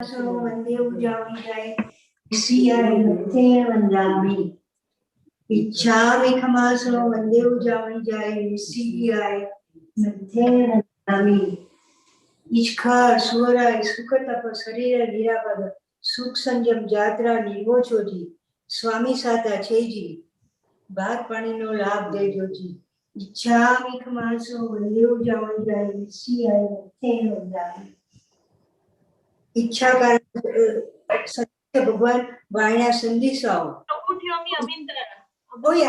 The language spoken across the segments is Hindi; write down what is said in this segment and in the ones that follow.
वंदे उजामि जाय सियाय मथे वंदामि इच्छामि खमासो वंदे उजामि जाय सियाय मथे वंदामि इच्छा सुवराय सुख तप शरीर निरापद सुख संयम यात्रा निभो छोजी स्वामी साता छेजी बार पानी नो लाभ देजो जी इच्छामि खमासो वंदे उजामि जाय सियाय मथे वंदामि इच्छा का सत्य भगवान वाणा संदेशाओ अबुठ्योमी अभिंतर ओय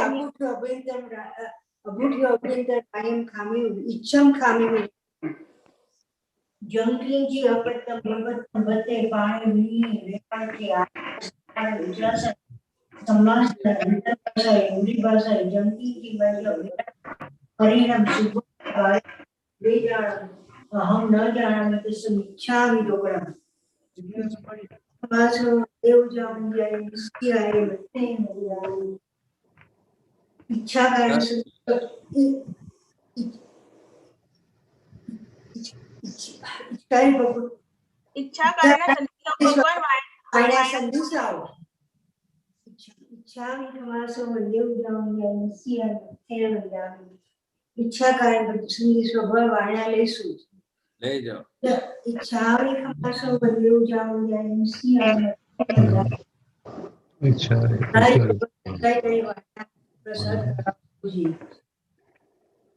अबुठ्यो अभिंतर कायम खामी इच्छम खामी जंगली जी अपतम भगवत बते पाणी नी रेपण के आकार उजलास समास भाषा हिंदी भाषा जंगली की मतलब परिणाम शुभ काय वेदान हम न जाना में तो समीक्षा भी दोकड़ा मासो देव जान जाए इसकी आए बच्चे हैं इच्छा कारण से इच्छा कारण भगवान वाणा संदेशाओ इच्छा में मासो देव जान जाए इसकी आए बच्चे हैं इच्छा कारण संदेश भगवान वाणा लेसु ले जाओ इच्छा में मासो देव जान जाए इसकी आए इच्छा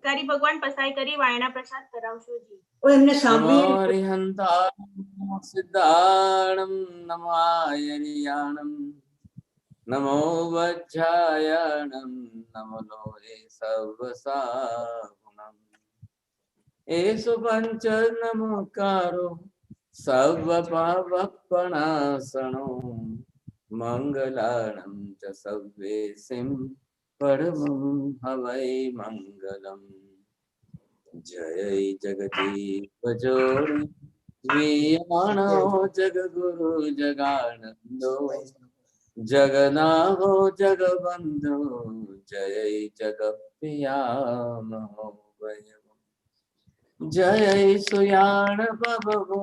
करी भगवान पसाई करी वायना प्रसाद करावशो जी ओ एमने सांभळी हरिहंता सिद्धाणं नमायनियाणं नमो वज्रायणं नमो लोहे सर्वसागुणं एषु पंच नमोकारो सर्वपापपणासनो मंगलानं च सर्वेसिं परमं हवै मंगलम् जय जगदीप जोड़ी वीयाणो जगगुरु जगानंदो जगनाहो जगबंधु जय जगप्रियामहो जय सुयाण बबो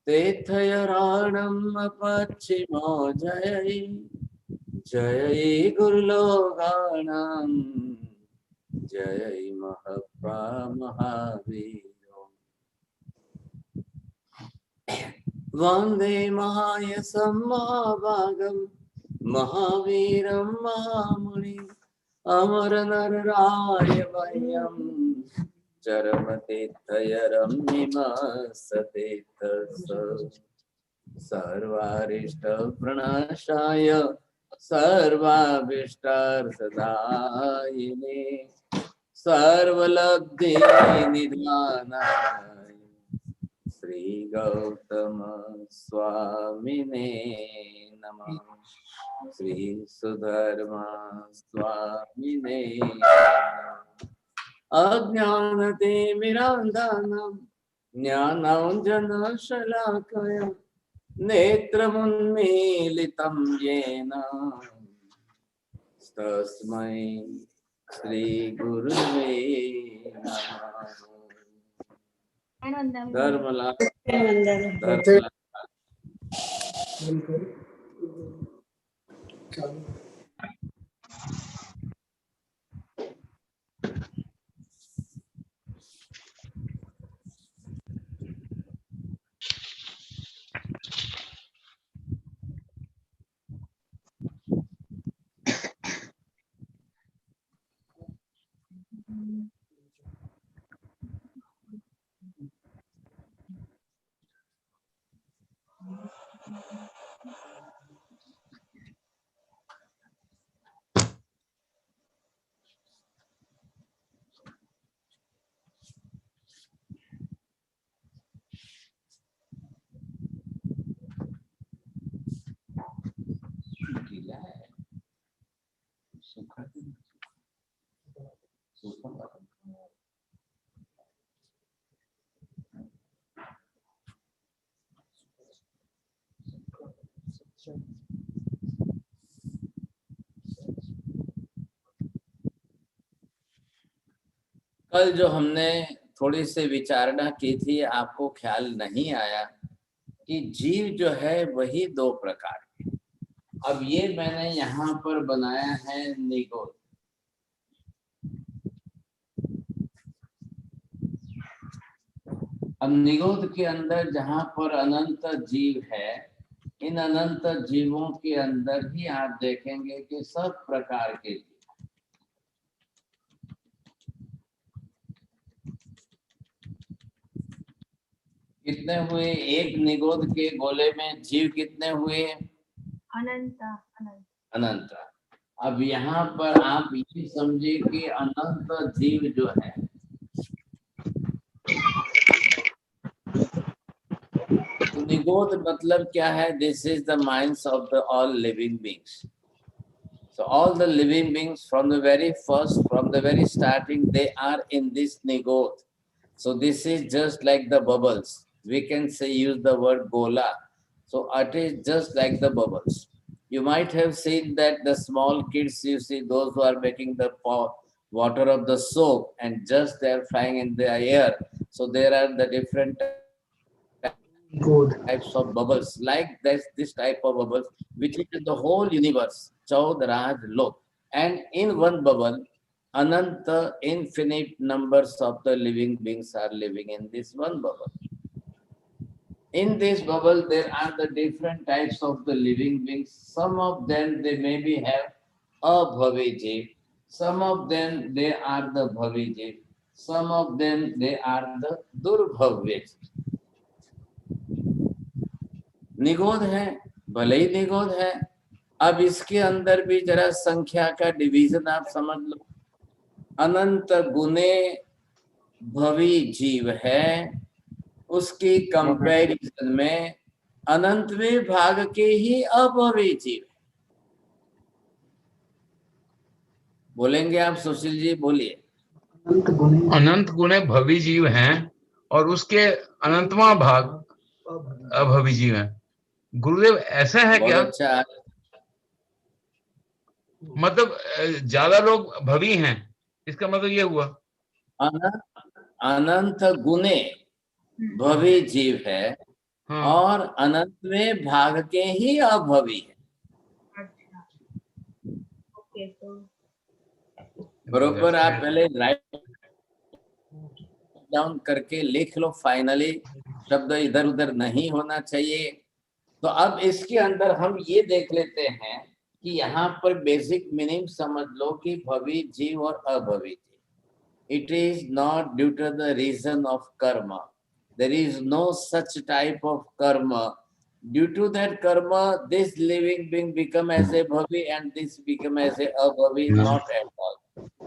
तीर्थयराणम् अपच्छिमो जय जय गुरुलोगाणाम् जय महप्रा महावीर वंदे महायसं महाभागं महावीरं महामुनि अमर नरराय वह्यं चरमतीर्थयरं निमस्तेथ सर्वारिष्ट प्रणाशाय सर्वाभीष्टार्थदायिने सर्वलब्धि निधानाय श्री गौतम स्वामिने नमः श्री सुधर्मा स्वामिने अज्ञानतिमिरान्धनं ज्ञानाञ्जनशलाकया नेत्रमुन्मीलितं येन तस्मै श्री गुरुवे नमः धर्मला कल जो हमने थोड़ी सी विचारणा की थी आपको ख्याल नहीं आया कि जीव जो है वही दो प्रकार के। अब ये मैंने यहाँ पर बनाया है निगोद। अब निगोद के अंदर जहाँ पर अनंत जीव है, इन अनंत जीवों के अंदर ही आप देखेंगे कि सब प्रकार के जीव। कितने हुए? एक निगोद के गोले में जीव कितने हुए? अनंत अनंत अनंत। अब यहाँ पर आप ये समझिए कि अनंत जीव जो है, निगोद मतलब क्या है? This is the minds of the all living beings. So all the living beings from the very first, from the very starting, they are in this nigod. So this is just like the bubbles. We can say, use the word gola. So it is just like the bubbles. You might have seen that the small kids, you see those who are making the water of the soap and just they are flying in the air. So there are the different Good. types of bubbles, like this type of bubbles, which is in the whole universe, Chaudraj Lok. And in one bubble, Ananta, infinite numbers of the living beings are living in this one bubble. In this bubble, there are the different types of the living beings. Some of them, they maybe have a bhavijeev. Some of them, they are the bhavijeev. Some of them, they are the durbhavyev. निगोद है, भले ही निगोद है। अब इसके अंदर भी जरा संख्या का डिवीजन आप समझ लो। अनंत गुने भवी जीव है, उसकी कंपैरिजन में अनंतवें भाग के ही अभवी जीव। बोलेंगे आप सुशील जी? बोलिए। अनंत गुणे भवी जीव हैं और उसके अनंतवां भाग अभवी जीव हैं। गुरुदेव ऐसा है क्या? बहुत अच्छा। मतलब ज्यादा लोग भवी हैं, इसका मतलब ये हुआ? अनंत गुने भवी जीव है, हाँ। और अनंतवें भाग के ही अभवी है। अच्छा ओके तो बरोबर। आप पहले राइट डाउन करके लिख लो, फाइनली शब्द इधर उधर नहीं होना चाहिए। तो अब इसके अंदर हम ये देख लेते हैं कि यहाँ पर बेसिक मीनिंग समझ लो कि भवी जीव और अभवी जीव, it is not due to the reason of karma. There is no such type of karma. Due to that karma, this living being become as a bhavi and this become as a abhavi, not at all.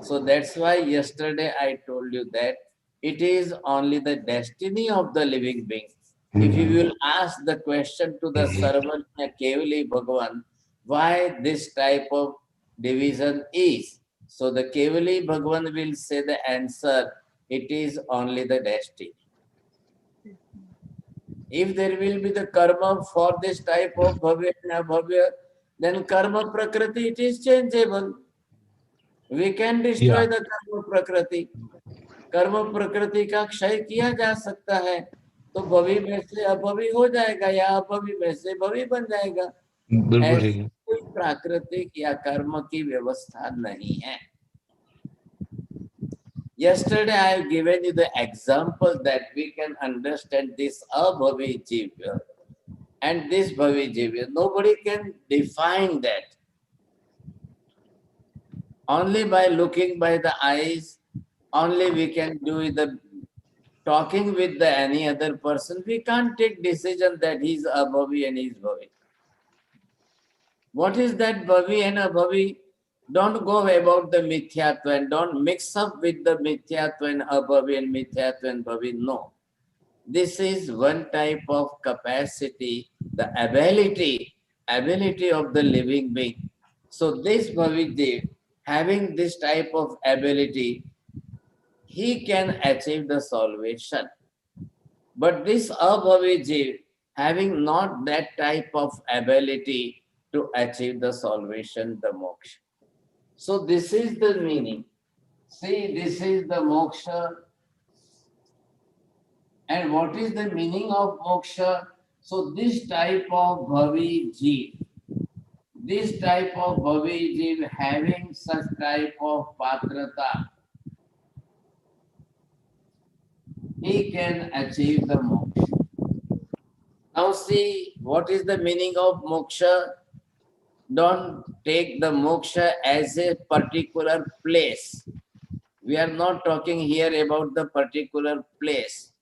So that's why yesterday I told you that it is only the destiny of the living being. If you will ask the question to the servant Kevali Bhagavan, why this type of division is, so the Kevali Bhagavan will say the answer, it is only the destiny. If there will be the karma for this type of bhavya and abhavya, then karma prakriti, it is changeable. We can destroy the karma prakriti. कर्म प्रकृति का क्षय किया जा सकता है, तो भवी में से अभवी हो जाएगा या अभवी में से भवी बन जाएगा। ऐसी कोई प्राकृतिक या कर्म की व्यवस्था नहीं है। Yesterday I have given you the example that we can understand this abhavi jivya and this bhavi jivya. Nobody can define that. Only by looking by the eyes, only we can do the talking with the any other person. We can't take decision that he is abhavi and he is bhavi. What is that bhavi and abhavi? Don't go about the mithyatva and don't mix up with the mithyatva and abhavi and mithyatva and bhavi. No. This is one type of capacity, the ability of the living being. So this bhavi, having this type of ability, he can achieve the salvation. But this abhavi, having not that type of ability to achieve the salvation, the moksha. So this is the meaning. See, this is the moksha. And what is the meaning of moksha? So this type of bhavi jeev, this type of bhavi jeev having such type of patrata, he can achieve the moksha. Now see, what is the meaning of moksha? Don't take the moksha as a particular place. We are not talking here about the particular place.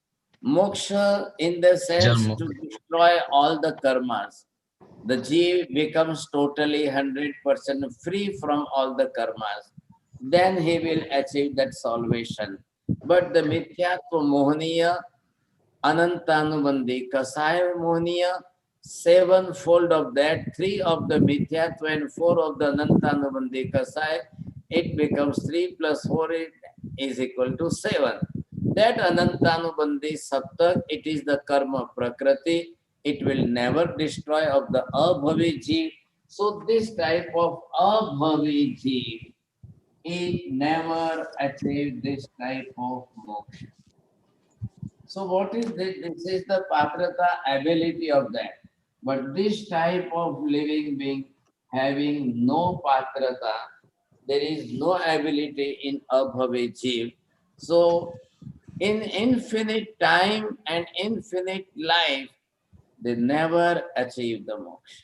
Moksha in the sense Janmukti. to destroy all the karmas. The jeev becomes totally 100% free from all the karmas. Then he will achieve that salvation. But the mithyatva mohaniya, anantanubandhi, kasaya mohaniya, sevenfold of that, 3 of the mithyatva and 4 of the anantanubandhi kasaya, it becomes 3 plus 4 is equal to 7. That anantanubandhi saptak, it is the karma prakriti. It will never destroy of the abhavi jeev. So this type of abhavi jeev, it never achieved this type of moksha. So what is this? This is the patrata ability of that. But this type of living being having no patrata, there is no ability in abhavi jeev. So in infinite time and infinite life, they never achieve the moksha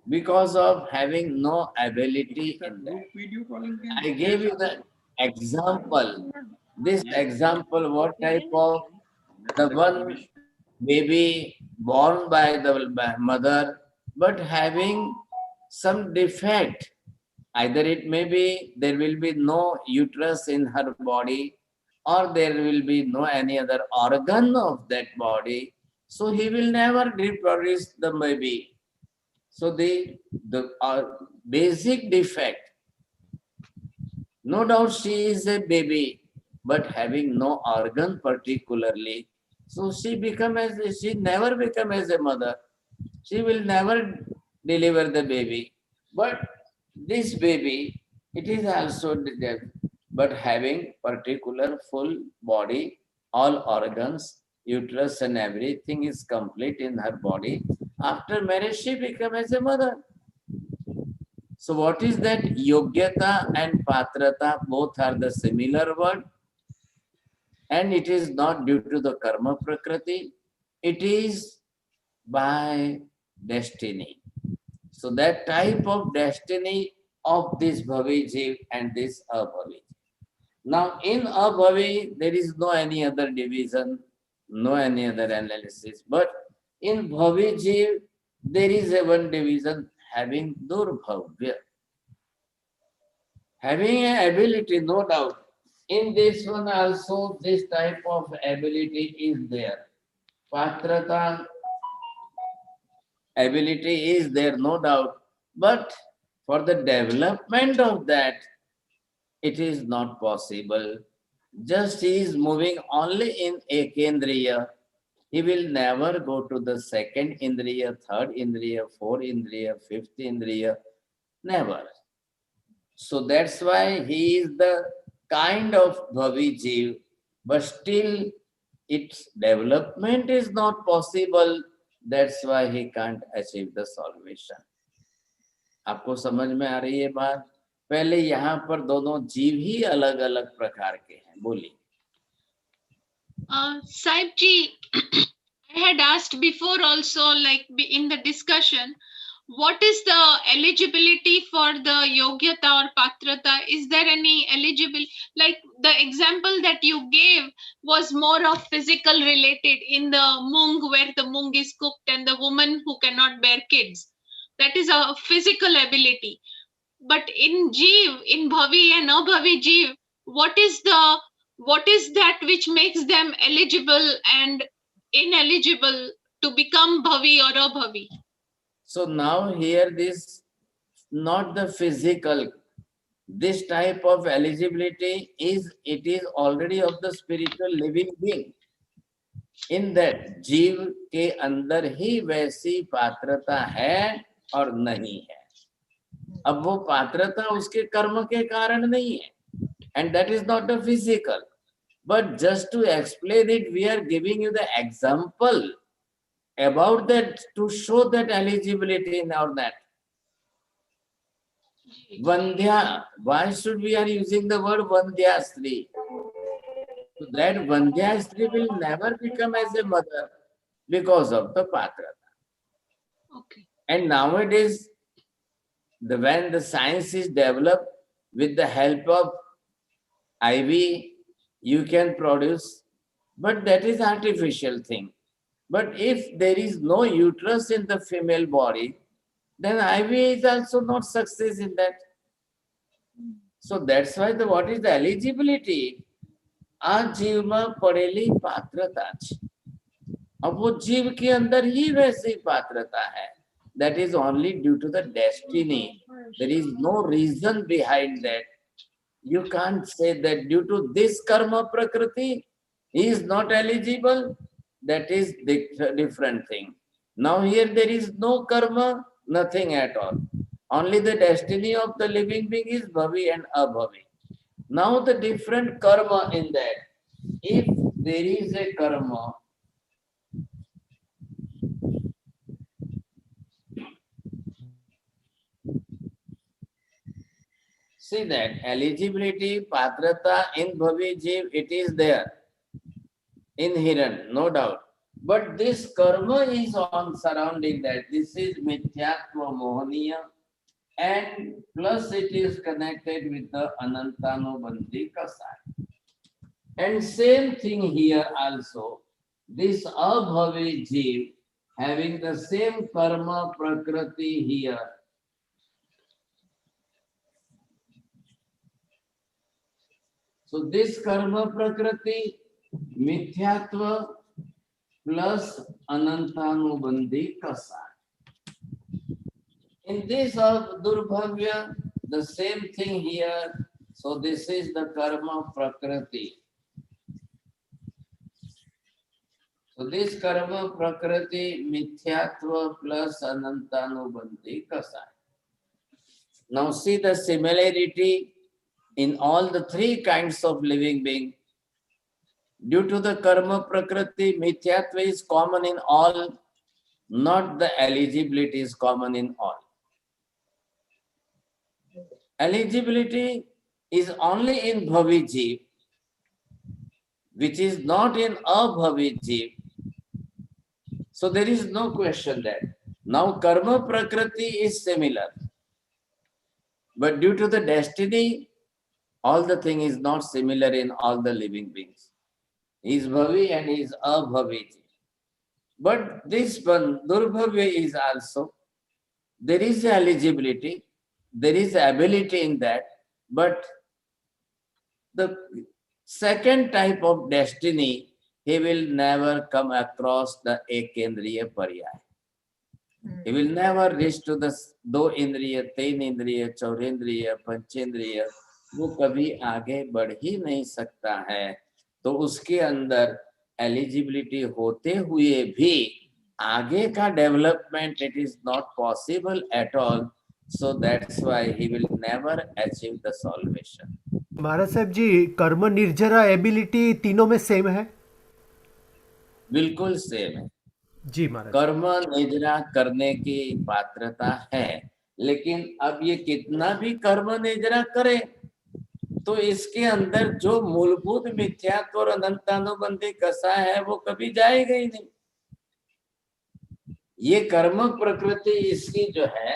because of having no ability in that. I gave you the example. This example, what type of the one baby born by the mother, but having some defect. Either it may be there will be no uterus in her body, or there will be no any other organ of that body. So he will never reproduce the baby. So the basic defect, no doubt she is a baby, but having no organ particularly. So she never become as a mother. She will never deliver the baby. But this baby, it is also dead, but having particular full body, all organs, uterus and everything is complete in her body. After marriage, she become as a mother. So what is that? Yogyata and patrata, both are the similar word. And it is not due to the karma prakriti. It is by destiny. So that type of destiny of this bhavi jeev and this abhavi. Now in abhavi, there is no any other division, no any other analysis. But in bhavi jeev, there is a one division having durbhavya. Having an ability, no doubt. In this one also, this type of ability is there. Patrata ability is there, no doubt. But for the development of that, it is not possible. Just he is moving only in ekendriya. He will never go to the second indriya, third indriya, fourth indriya, fifth indriya. Never. So that's why he is the kind of bhavi jeev, but still its development is not possible. That's why he can't achieve the salvation. आपको समझ में आ रही है बात? पहले यहाँ पर दोनों जीव ही अलग अलग प्रकार के हैं. बोलिए. Sahib ji, I had asked before also, like in the discussion, what is the eligibility for the yogyata or patrata? Is there any eligible? Like the example that you gave was more of physical related in the mung, where the mung is cooked and the woman who cannot bear kids. That is a physical ability. But in jeev, in bhavi and abhavi jeev, what is that which makes them eligible and ineligible to become bhavi or abhavi? So now here this, not the physical, this type of eligibility is, it is already of the spiritual living being. In that जीव के अंदर ही वैसी पात्रता है और नहीं है. अब वो पात्रता उसके कर्म के कारण नहीं है. And that is not the physical. But just to explain it, we are giving you the example about that to show that eligibility in or that. Vandhya, why should we are using the word Vandhya Stri? So that Vandhya Stri will never become as a mother because of the Patrata. Okay. And nowadays, when the science is developed with the help of IV, you can produce, but that is artificial thing. But if there is no uterus in the female body, then IV is also not success in that. So that's why what is the eligibility? आज जीव में पड़ेली पात्रता है, अब वो जीव के अंदर ही वैसी पात्रता है. That is only due to the destiny. There is no reason behind that. You can't say that due to this karma prakriti, he is not eligible. That is different thing. Now here there is no karma, nothing at all. Only the destiny of the living being is bhavi and abhavi. Now the different karma in that. If there is a karma, see that eligibility, patrata in bhavi jiv, it is there, inherent, no doubt. But this karma is on surrounding that. This is mithyatva mohaniya, and plus it is connected with the anantanubandhi kasai. And same thing here also. This abhavi jiv having the same karma prakriti here. So this karma prakriti, mithyatva plus anantanubandhi kasai. In this of durbhavya, the same thing here. So this is the karma prakriti. So this karma prakriti mithyatva plus anantanubandhi kasai. Now see the similarity in all the three kinds of living being. Due to the karma prakriti, mithyatva is common in all, not the eligibility is common in all. Eligibility is only in bhavi jiv, which is not in abhavi jiv. So there is no question that. Now karma prakriti is similar. But due to the destiny, all the thing is not similar in all the living beings. He is bhavi and he is abhavi. But this one, durbhavya is also, there is eligibility, there is ability in that, but the second type of destiny, he will never come across the ekendriya paryaya. He will never reach to the दो इंद्रिय, तीन इंद्रिय, चौरेंद्रिय, पंचेंद्रिय, वो कभी आगे बढ़ ही नहीं सकता है. तो उसके अंदर एलिजिबिलिटी होते हुए भी आगे का development it is not possible at all. So that's why he will never achieve the salvation. महाराज साहब जी, कर्म निर्जरा एबिलिटी तीनों में सेम है? बिल्कुल सेम है जी महाराज. कर्म निर्जरा करने की पात्रता है, लेकिन अब ये कितना भी कर्म निर्जरा करे तो इसके अंदर जो मूलभूत मिथ्यात्व और अनंतानुबंधी कसा है वो कभी जाएगा ही नहीं. ये कर्म प्रकृति इसकी जो है,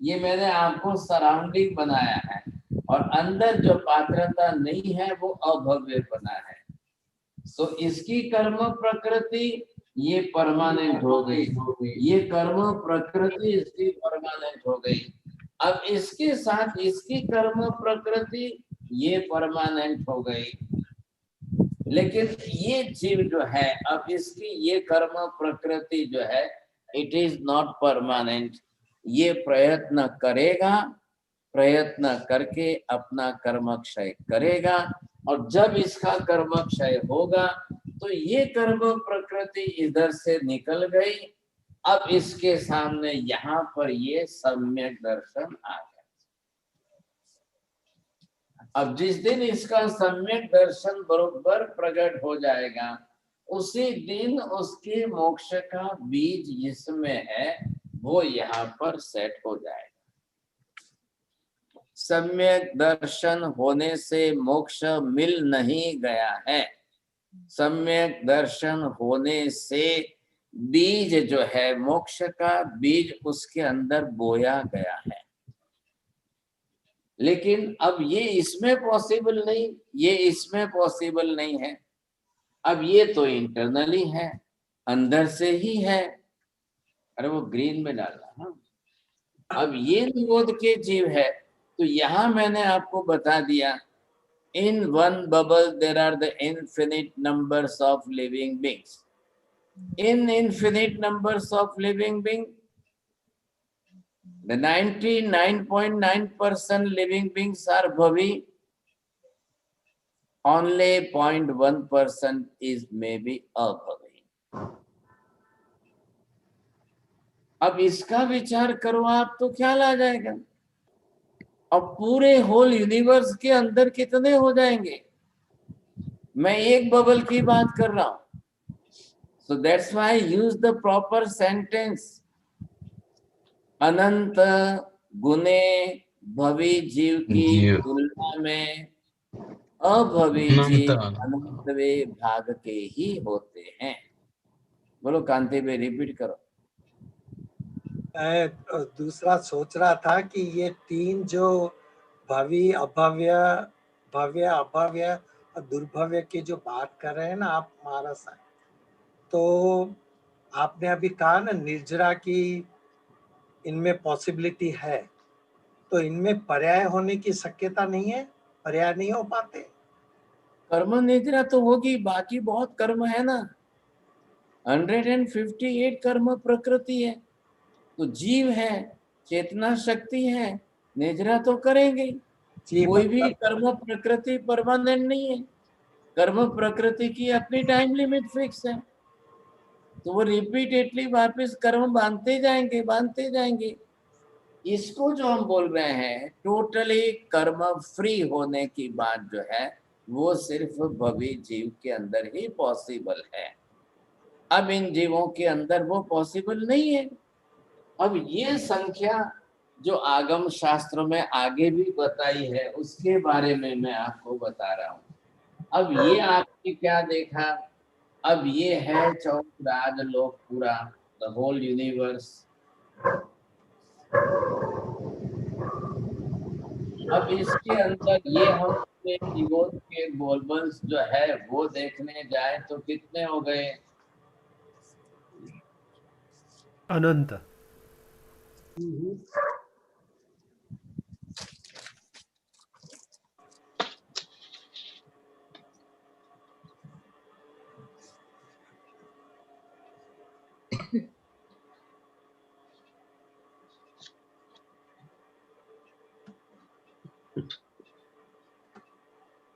ये मैंने आपको सराउंडिंग बनाया है, और अंदर जो पात्रता नहीं है वो अभव्य बना है. सो इसकी कर्म प्रकृति ये परमानेंट हो गई, ये कर्म प्रकृति इसकी परमानेंट हो गई. अब इसके साथ इसकी कर्म प्रकृति ये परमानेंट हो गई, लेकिन ये जीव जो है अब इसकी ये कर्म प्रकृति जो है इट इज नॉट परमानेंट. ये प्रयत्न करेगा, प्रयत्न करके अपना कर्म क्षय करेगा, और जब इसका कर्म क्षय होगा तो ये कर्म प्रकृति इधर से निकल गई. अब इसके सामने यहाँ पर ये सम्यक दर्शन आ गया. अब जिस दिन इसका सम्यक दर्शन बरोबर प्रकट हो जाएगा उसी दिन उसके मोक्ष का बीज जिसमें है वो यहाँ पर सेट हो जाएगा। सम्यक दर्शन होने से मोक्ष मिल नहीं गया है, सम्यक दर्शन होने से बीज जो है मोक्ष का बीज उसके अंदर बोया गया है। लेकिन अब ये इसमें पॉसिबल नहीं, ये इसमें पॉसिबल नहीं है। अब ये तो इंटरनली है, अंदर से ही है। अरे वो ग्रीन में डाला। हाँ, अब ये निरोध के जीव है। तो यहां मैंने आपको बता दिया, in one bubble there are the infinite numbers of living beings. In infinite numbers of living beings, the 99.9% living beings are bhavi. Only 0.1% is maybe abhavi. अब इसका विचार करो आप तो ख्याल आ जाएगा। अब पूरे होल यूनिवर्स के अंदर कितने हो जाएंगे? मैं एक बबल की बात कर रहा हूं। So that's why use the proper sentence. अनंत गुने भवी जीव की तुलना में अभवी जीव अनंतवे भाग के ही होते हैं। बोलो कांति भाई, रिपीट करो। मैं दूसरा सोच रहा था कि ये तीन जो भव्य अभव्य, भव्य अभव्य और दुर्भव्य की जो बात कर रहे हैं ना आप महाराज साहब, तो आपने अभी कहा ना निर्जरा की इनमें पॉसिबिलिटी है, तो इनमें पर्याय होने की शक्यता नहीं है, पर्याय नहीं हो पाते। कर्म निद्रा तो होगी, बाकी बहुत कर्म है ना। 158 कर्म प्रकृति है, तो जीव है, चेतना शक्ति है, निद्रा तो करेंगे। कोई भी कर्म प्रकृति परमानेंट नहीं है। कर्म प्रकृति की अपनी टाइम लिमिट फिक्स है, तो वो रिपीटेडली वापस कर्म बांधते जाएंगे। इसको जो हम बोल रहे हैं टोटली कर्म फ्री होने की बात जो है वो सिर्फ भवी जीव के अंदर ही पॉसिबल है। अब इन जीवों के अंदर वो पॉसिबल नहीं है। अब ये संख्या जो आगम शास्त्र में आगे भी बताई है उसके बारे में मैं आपको बता रहा हूँ। अब ये आपने क्या देखा, अब ये है चौराज लोक पूरा, द होल यूनिवर्स। अब इसके अंदर ये हम निरोध के बोलबल्स जो है वो देखने जाए तो कितने हो गए? अनंत।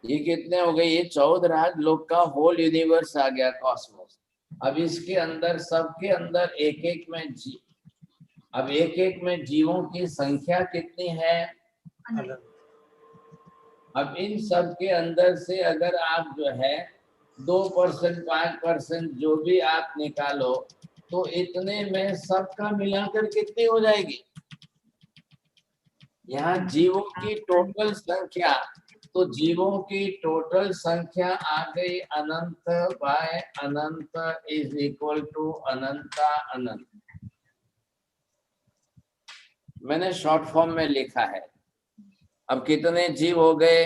ये कितने हो गए? ये 14 राज लोक का होल यूनिवर्स आ गया, कॉस्मोस। अब इसके अंदर सबके अंदर एक एक में जी, अब एक एक में जीवों की संख्या कितनी है? अब इन सब के अंदर से अगर आप जो है 2% 5% जो भी आप निकालो तो इतने में सबका मिलाकर कितनी हो जाएगी? यहाँ जीवों की टोटल संख्या, तो जीवों की टोटल संख्या आ गई अनंत बाय अनंत इज इक्वल टू अनंता अनंत। मैंने शॉर्ट फॉर्म में लिखा है। अब कितने जीव हो गए?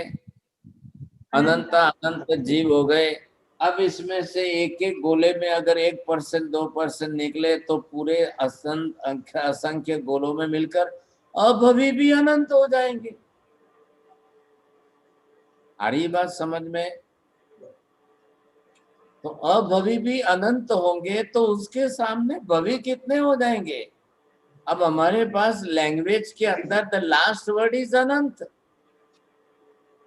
अनंता अनंत जीव हो गए। अब इसमें से एक एक गोले में अगर 1% 2% निकले तो पूरे असंख्य गोलों में मिलकर अभवी भी अनंत हो जाएंगे। आ रही बात समझ में? तो अभवी भी अनंत होंगे तो उसके सामने भवी कितने हो जाएंगे? अब हमारे पास लैंग्वेज के अंदर the last word is anant.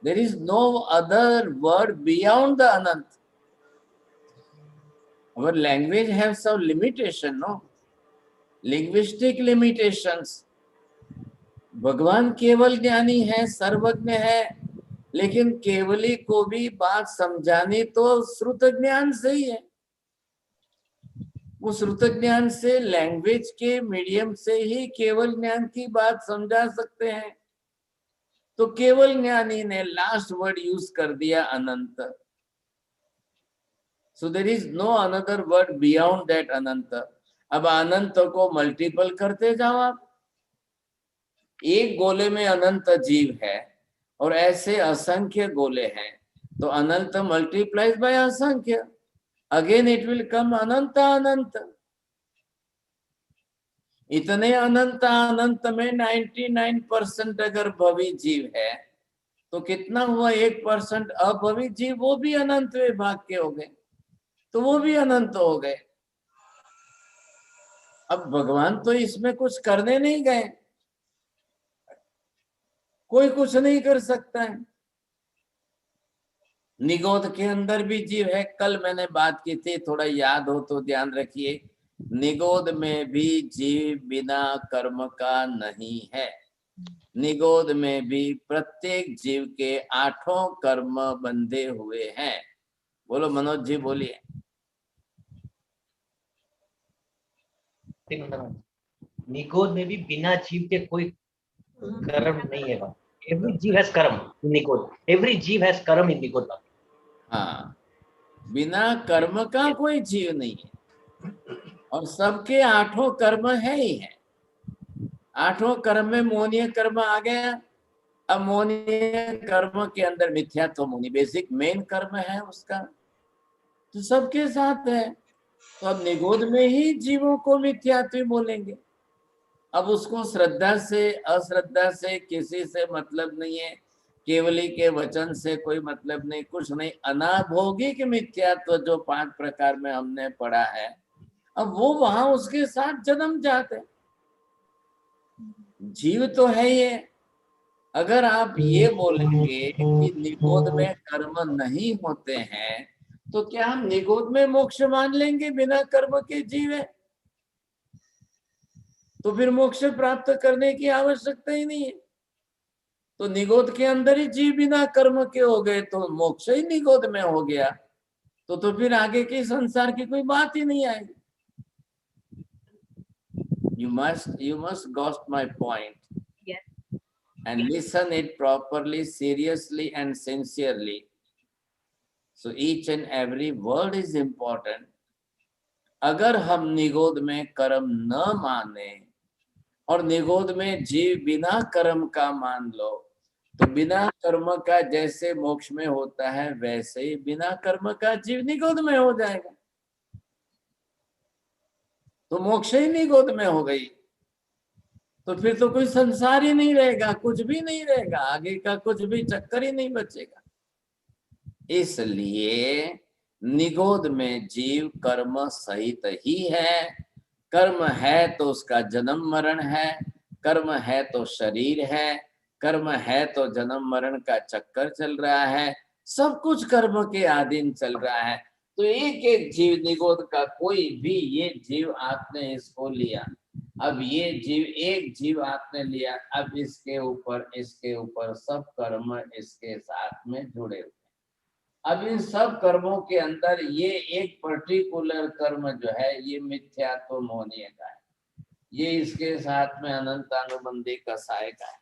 There is no other word beyond the anant. Our language have some limitation, no? Linguistic limitations. भगवान केवल ज्ञानी है, सर्वज्ञ है, लेकिन केवली को भी बात समझानी तो श्रुत ज्ञान से ही है। वो श्रुत ज्ञान से, लैंग्वेज के मीडियम से ही केवल ज्ञान की बात समझा सकते हैं। तो केवल ज्ञानी ने लास्ट वर्ड यूज कर दिया अनंत। So there is no another word beyond that अनंत। अब अनंत को मल्टीपल करते जाओ आप। एक गोले में अनंत जीव है और ऐसे असंख्य गोले हैं, तो अनंत मल्टीप्लाइज बाय असंख्य, अगेन इट विल कम अनंत अनंत। इतने अनंत अनंत में 99% अगर भवी जीव है तो कितना हुआ? 1% अभवी जीव, वो भी अनंत विभाग के हो गए, तो वो भी अनंत हो गए। अब भगवान तो इसमें कुछ करने नहीं गए, कोई कुछ नहीं कर सकता है। निगोद के अंदर भी जीव है, कल मैंने बात की थी, थोड़ा याद हो तो ध्यान रखिए। निगोद में भी जीव बिना कर्म का नहीं है। निगोद में भी प्रत्येक जीव के 8 कर्म बंधे हुए हैं। बोलो मनोज जी, बोलिए। निगोद में भी बिना जीव के कोई कर्म नहीं है। एवरी जीव हैज कर्म इन निगोद। एवरी जीव हैज कर्म इन निगोद। हाँ, बिना कर्म का कोई जीव नहीं है और सबके 8 कर्म है ही है। 8 कर्म में मोनीय कर्म आ गया। अब मोनीय कर्म के अंदर मिथ्यात्व मोनी बेसिक मेन कर्म है उसका, तो सबके साथ है। तो अब निगोद में ही जीवों को मिथ्यात्व बोलेंगे। अब उसको श्रद्धा से अश्रद्धा से किसी से मतलब नहीं है, केवली के वचन से कोई मतलब नहीं, कुछ नहीं। अनाभौगिक मिथ्यात्व जो 5 प्रकार में हमने पढ़ा है, अब वो वहां उसके साथ जन्म जाते। जीव तो है ये। अगर आप ये बोलेंगे कि निगोद में कर्म नहीं होते हैं, तो क्या हम निगोद में मोक्ष मान लेंगे बिना कर्म के जीव है? तो फिर मोक्ष प्राप्त करने की आवश्यकता ही नहीं है। तो निगोद के अंदर ही जीव बिना कर्म के हो गए, तो मोक्ष ही निगोद में हो गया। तो फिर आगे के संसार की कोई बात ही नहीं आएगी। You must got my point. Yes. And listen it properly, seriously and sincerely. So each and every word is important. अगर हम निगोद में कर्म न माने और निगोद में जीव बिना कर्म का मान लो, तो बिना कर्म का जैसे मोक्ष में होता है वैसे ही बिना कर्म का जीव निगोद में हो जाएगा। तो मोक्ष ही निगोद में हो गई, तो फिर तो कोई संसार ही नहीं रहेगा, कुछ भी नहीं रहेगा, आगे का कुछ भी चक्कर ही नहीं बचेगा। इसलिए निगोद में जीव कर्म सहित ही है। कर्म है तो उसका जन्म मरण है, कर्म है तो शरीर है, कर्म है तो जन्म मरण का चक्कर चल रहा है, सब कुछ कर्म के अधीन चल रहा है। तो एक एक जीव निगोद का, कोई भी ये जीव आपने इसको लिया, अब ये जीव एक जीव आपने लिया, अब इसके ऊपर सब कर्म इसके साथ में जुड़े हुए। अब इन सब कर्मों के अंदर ये एक पर्टिकुलर कर्म जो है ये मिथ्यात्व मोहनीय का है, ये इसके साथ में अनंतानुबंधी कसाय का है।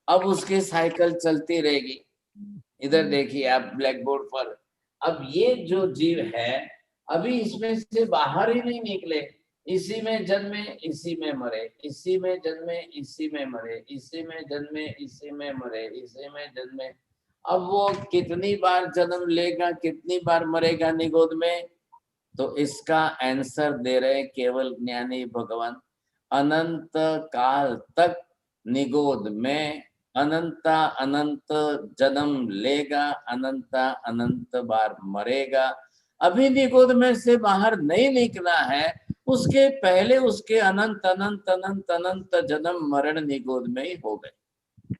अब उसकी साइकिल चलती रहेगी। इधर देखिए आप ब्लैक बोर्ड पर, अब ये जो जीव है अभी इसमें से बाहर ही नहीं निकले, इसी में जन्मे इसी में मरे, इसी में जन्मे इसी में मरे, इसी में जन्मे इसी में मरे, इसी में जन्मे। अब वो कितनी बार जन्म लेगा, कितनी बार मरेगा निगोद में? तो इसका आंसर दे रहे केवल ज्ञानी भगवान। अनंत काल तक निगोद में अनंत जन्म लेगा, अनंत बार मरेगा। अभी निगोद में से बाहर नहीं निकला है, उसके पहले उसके अनंत अनंत अनंत अनंत जन्म मरण निगोद में ही हो गए।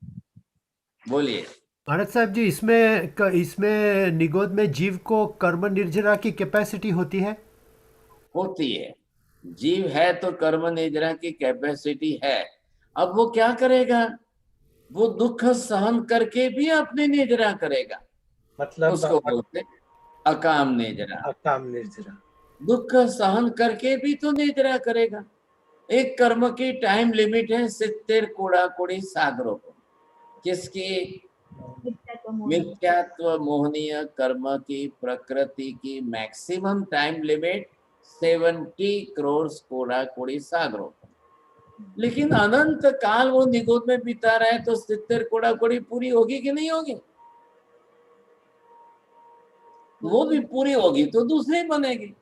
बोलिए आनंद साहब जी, इसमें निगोद में जीव को कर्म निर्जरा की कैपेसिटी होती है? होती है। जीव है तो कर्म निर्जरा की कैपेसिटी है। अब वो क्या करेगा? वो दुख सहन करके भी अपनी निर्जरा करेगा, मतलब उसको बोलते अकाम निर्जरा। अकाम निर्जरा। दुख सहन करके भी तो निद्रा करेगा। एक कर्म की टाइम लिमिट है 70 कोड़ा कोड़ी सागरों को। किसकी? मिथ्यात्व मोहनीय कर्म की प्रकृति की मैक्सिमम टाइम लिमिट 70 करोड़ कोड़ा कोड़ी सागरों को। लेकिन अनंत काल वो निगोद में बिता रहा है तो 70 कोड़ा कोड़ी पूरी होगी कि नहीं होगी? वो भी पूरी होगी तो दूसरी बनेगी,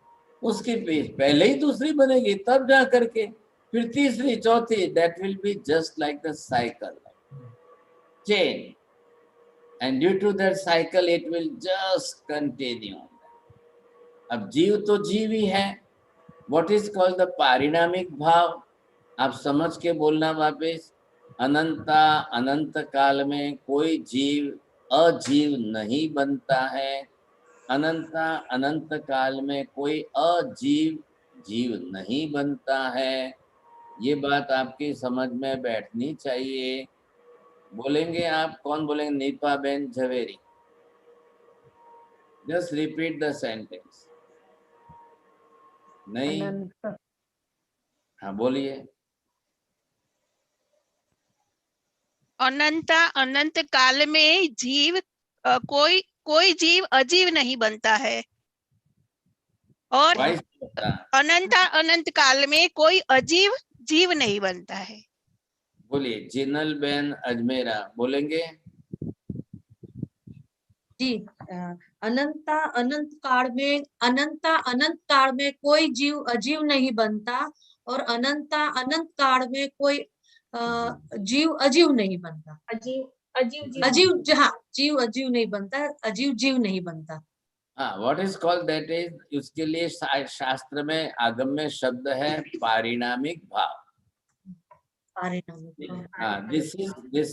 उसकी पहले ही दूसरी बनेगी, तब जा करके फिर तीसरी चौथी। That will be just like the cycle chain, and due to that cycle it will just continue. अब जीव तो जीव ही है। What is called the parinamik bhav? आप समझ के बोलना वापिस। अनंत काल में कोई जीव अजीव नहीं बनता है। अनंत काल में कोई अजीव जीव नहीं बनता है। ये बात आपकी समझ में बैठनी चाहिए। बोलेंगे आप? कौन बोलेंगे? Nipa ben Jhaveri, just repeat the sentence. नहीं? हाँ बोलिए। अनंत काल में जीव कोई जीव अजीव नहीं बनता है, और अनंत काल में कोई अजीव जीव नहीं बनता है। बोलिए जिनल बेन अजमेरा, बोलेंगे? जी, अनंत काल में कोई जीव अजीव नहीं बनता, और अनंत काल में कोई जीव अजीव नहीं बनता। जीव अजीव नहीं बनता, अजीव जीव नहीं बनता। हाँ, what is called that is, उसके लिए शास्त्र में आगम में शब्द है पारिणामिक भाव। हाँ, this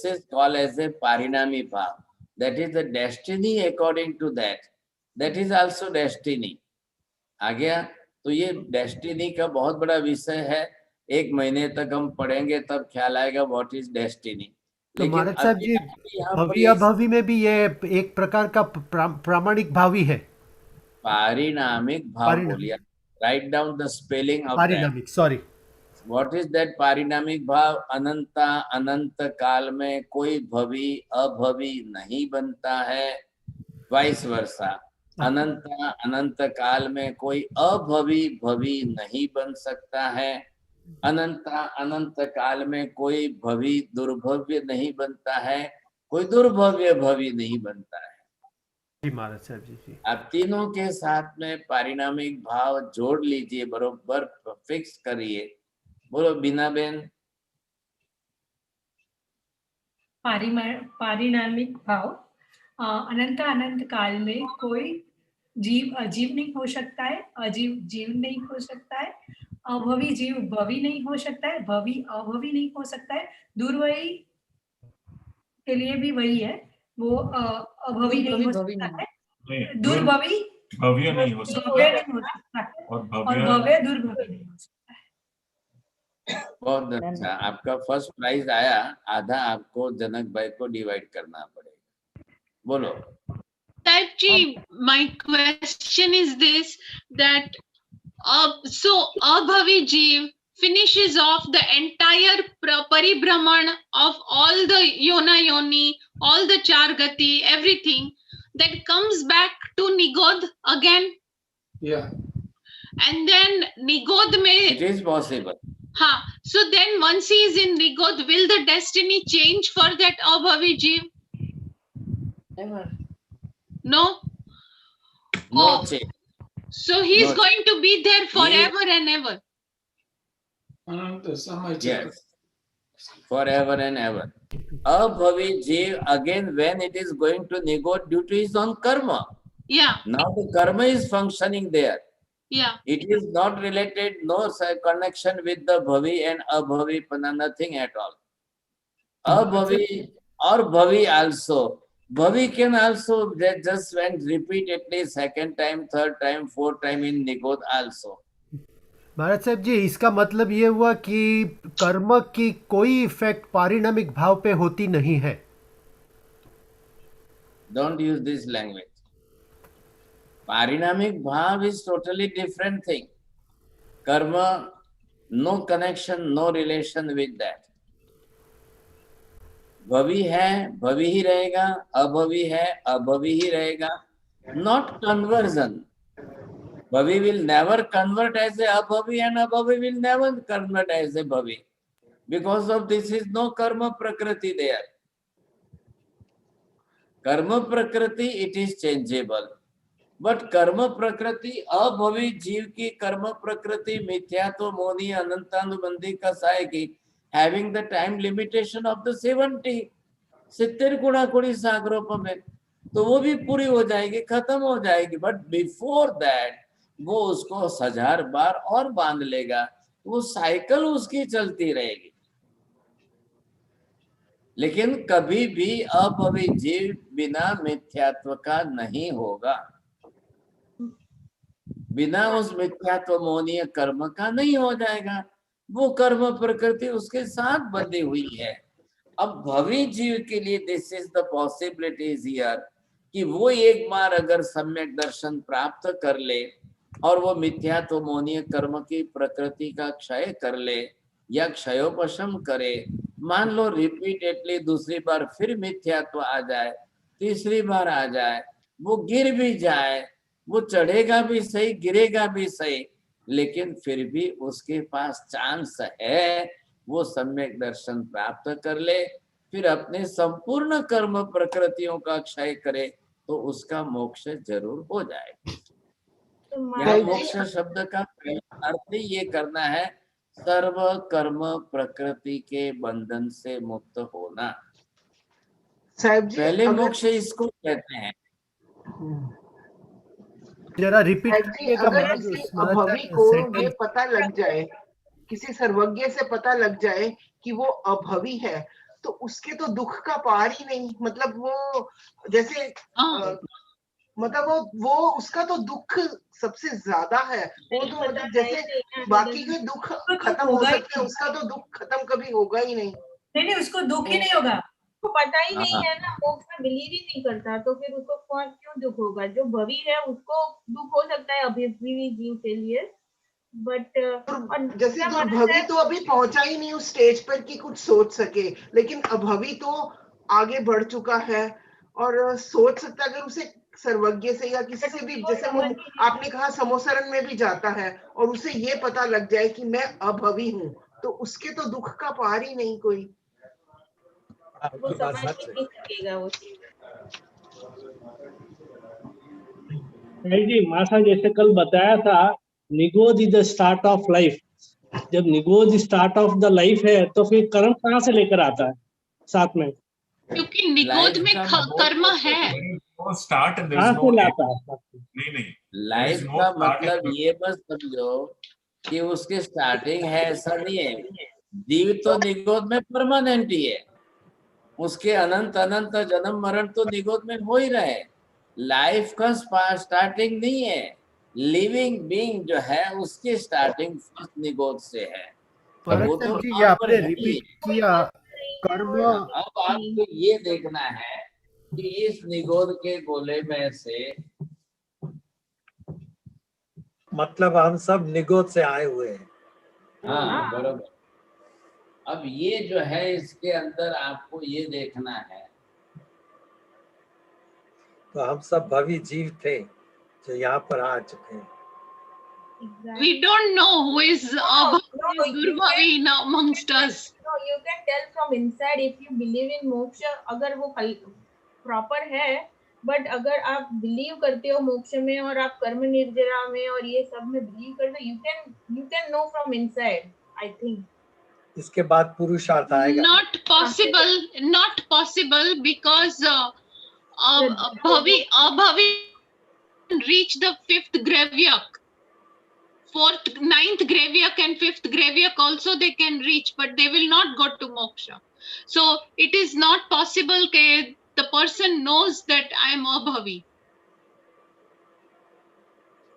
is called as a पारिणामी भाव। That is the destiny according to that. That is also destiny. आ गया? तो ये डेस्टिनी का बहुत बड़ा विषय है। 1 महीने तक हम पढ़ेंगे तब ख्याल आएगा व्हाट इज डेस्टिनी। तो महाराज साहब जी, भवी अभवी में भी ये एक प्रकार का प्रामाणिक भाव ही है। पारिणामिक भाव बोलिए। Right down the spelling of पारिणामिक, सॉरी। व्हाट इज दैट पारिणामिक भाव? अनंत काल में कोई भवी अभवी नहीं बनता है, वाइस वर्सा। अनंत काल में कोई अभवी भवी नहीं बन सकता है। अनंत काल में कोई भवी दुर्भव्य नहीं बनता है, कोई दुर्भव्य भवी नहीं बनता है। जी महाराज साहब जी। आप तीनों के साथ में पारिणामिक भाव जोड़ लीजिए, बरोबर फिक्स करिए। बोलो बीना बेन। पारिणामिक भाव, अनंत काल में कोई जीव अजीव नहीं हो सकता है, अजीव जीव नहीं हो सकता है, अभवी जीव भवी नहीं हो सकता है, भवी अभवी नहीं हो सकता है, दुर्भवी के लिए भी वही है, वो अभवी नहीं हो सकता है, दुर्भवी भव्य नहीं हो सकता है, और भव्य दुर्भव्य नहीं हो सकता। बहुत अच्छा, आपका फर्स्ट प्राइज आया। आधा आपको जनक भाई को डिवाइड करना पड़ेगा। बोलो Type G, my question is this, that so abhavi jeev finishes off the entire paribhraman of all the yoni, all the char gati, everything, that comes back to nigod again. Yeah. And then nigod mein it is possible. हाँ, so then once he is in nigod, will the destiny change for that abhavi jeev? Never. No. No change. So he is going to be there forever and ever. Yes, forever and ever. Abhavi jeev, again when it is going to nigod due to his own karma. Yeah. Now the karma is functioning there. Yeah. It is not related, no connection with the bhavi and abhavi, nothing at all. Abhavi or bhavi also. Bhavi can also just went repeatedly, second time, third time, fourth time in nigod also. महाराज साहब जी, इसका मतलब ये हुआ कि कर्म की कोई इफेक्ट पारिणामिक भाव पे होती नहीं है। Don't use this language. पारिणामिक भाव is totally different thing. Karma, no connection, no relation with that. भवी है, भवी ही रहेगा, अभवी है, अभवी ही रहेगा. Not conversion. Bhavi will never convert as a abhavi and abhavi will never convert as a bhavi. Because of this is no karma prakriti there. Karma prakriti, it is changeable. But karma prakriti, abhavi जीव की कर्म प्रकृति मिथ्यात्व मोनी अनंतानुबंधी कसाय की, having the time limitation of the 70 गुणा कुड़ी सागरोप में, तो वो भी पूरी हो जाएगी, खत्म हो जाएगी. बट बिफोर दैट वो उसको 1000 बार और बांध लेगा, वो साइकिल उसकी चलती रहेगी. लेकिन कभी भी अभवी जीव बिना मिथ्यात्व का नहीं होगा, बिना उस मिथ्यात्व मोनीय कर्म का नहीं हो जाएगा. वो कर्म प्रकृति उसके साथ बंधी हुई है. अब भवी जीव के लिए this is the possibilities here कि वो एक बार अगर सम्यक दर्शन प्राप्त कर ले और वो मिथ्यात्व मोनीय कर्म की प्रकृति का क्षय कर ले या क्षयोपशम करे. मान लो रिपीटेडली दूसरी बार फिर मिथ्यात्व आ जाए, तीसरी बार आ जाए, वो गिर भी जाए, वो चढ़ेगा भी सही, गिरेगा भी सही, लेकिन फिर भी उसके पास चांस है वो सम्यक दर्शन प्राप्त कर ले, फिर अपने संपूर्ण कर्म प्रकृतियों का क्षय करे, तो उसका मोक्ष जरूर हो जाएगा. यहाँ मोक्ष शब्द का अर्थ ये करना है, सर्व कर्म प्रकृति के बंधन से मुक्त होना. पहले मोक्ष इसको कहते हैं. जरा रिपीट अगर किसी अभवी को ये पता लग जाए, किसी सर्वज्ञ से पता लग जाए कि वो अभवी है, तो उसके तो दुख का पार ही नहीं. मतलब वो जैसे मतलब वो उसका तो दुख सबसे ज्यादा है. वो तो मतलब जैसे बाकी के दुख खत्म हो सकते हैं, उसका तो दुख खत्म कभी होगा ही नहीं. नहीं, उसको दुख ही नहीं होगा. उसको पता ही नहीं है ना, मोक्ष में बिलीव ही नहीं करता, तो फिर उसको क्यों दुख होगा. जो भवी है उसको दुख हो सकता है अभिवी जीव के लिए, बट जैसे दुर्भवी तो अभी पहुंचा ही नहीं उस स्टेज पर कि कुछ सोच सके, लेकिन अभवी तो आगे बढ़ चुका है और सोच सकता. अगर उसे सर्वज्ञ से या किसी से भी, जैसे आपने कहा समोसरण में भी जाता है और उसे ये पता लग जाए कि मैं अभवी हूँ, तो उसके तो दुख का पार ही नहीं कोई. वो समझ नहीं सकेगा वो चीज. जी मासा जैसे कल बताया था, निगोज is the start of life. जब निगोज स्टार्ट ऑफ द लाइफ है तो फिर कर्म कहाँ से लेकर आता है साथ में? क्योंकि निगोद में कर्म है. वो स्टार्ट नहीं, लाइफ का मतलब ये बस समझो कि उसकी स्टार्टिंग है, ऐसा नहीं है. जीव तो निगोद में परमानेंट ही है, उसके अनंत अनंत जन्म मरण तो निगोद में हो ही रहे. लाइफ का स्टार्टिंग नहीं है. लिविंग बीइंग जो है उसकी स्टार्टिंग निगोद से है. वो तो ये आपने रिपीट किया कर्म. अब आपको ये देखना है कि इस निगोद के गोले में से, मतलब हम सब निगोद से आए हुए हैं. हाँ बरोबर. अब ये जो है इसके अंदर आपको ये देखना है, तो हम सब भवी जीव थे जो यहाँ पर आ चुके हैं. We don't know who is Durvavi amongst us. No, you can tell from inside if you believe in moksha. अगर वो प्रॉपर है, बट अगर आप बिलीव करते हो मोक्ष में और आप कर्म निर्जरा में और ये सब में बिलीव करते हो, you can know from inside, I think. इसके बाद पुरुषार्थ आएगा. Not possible because abhavi reach the 5th gravyak. 4th, 9th gravyak and 5th gravyak also they can reach, but they will not go to moksha. So it is not possible that the person knows that I am abhavi.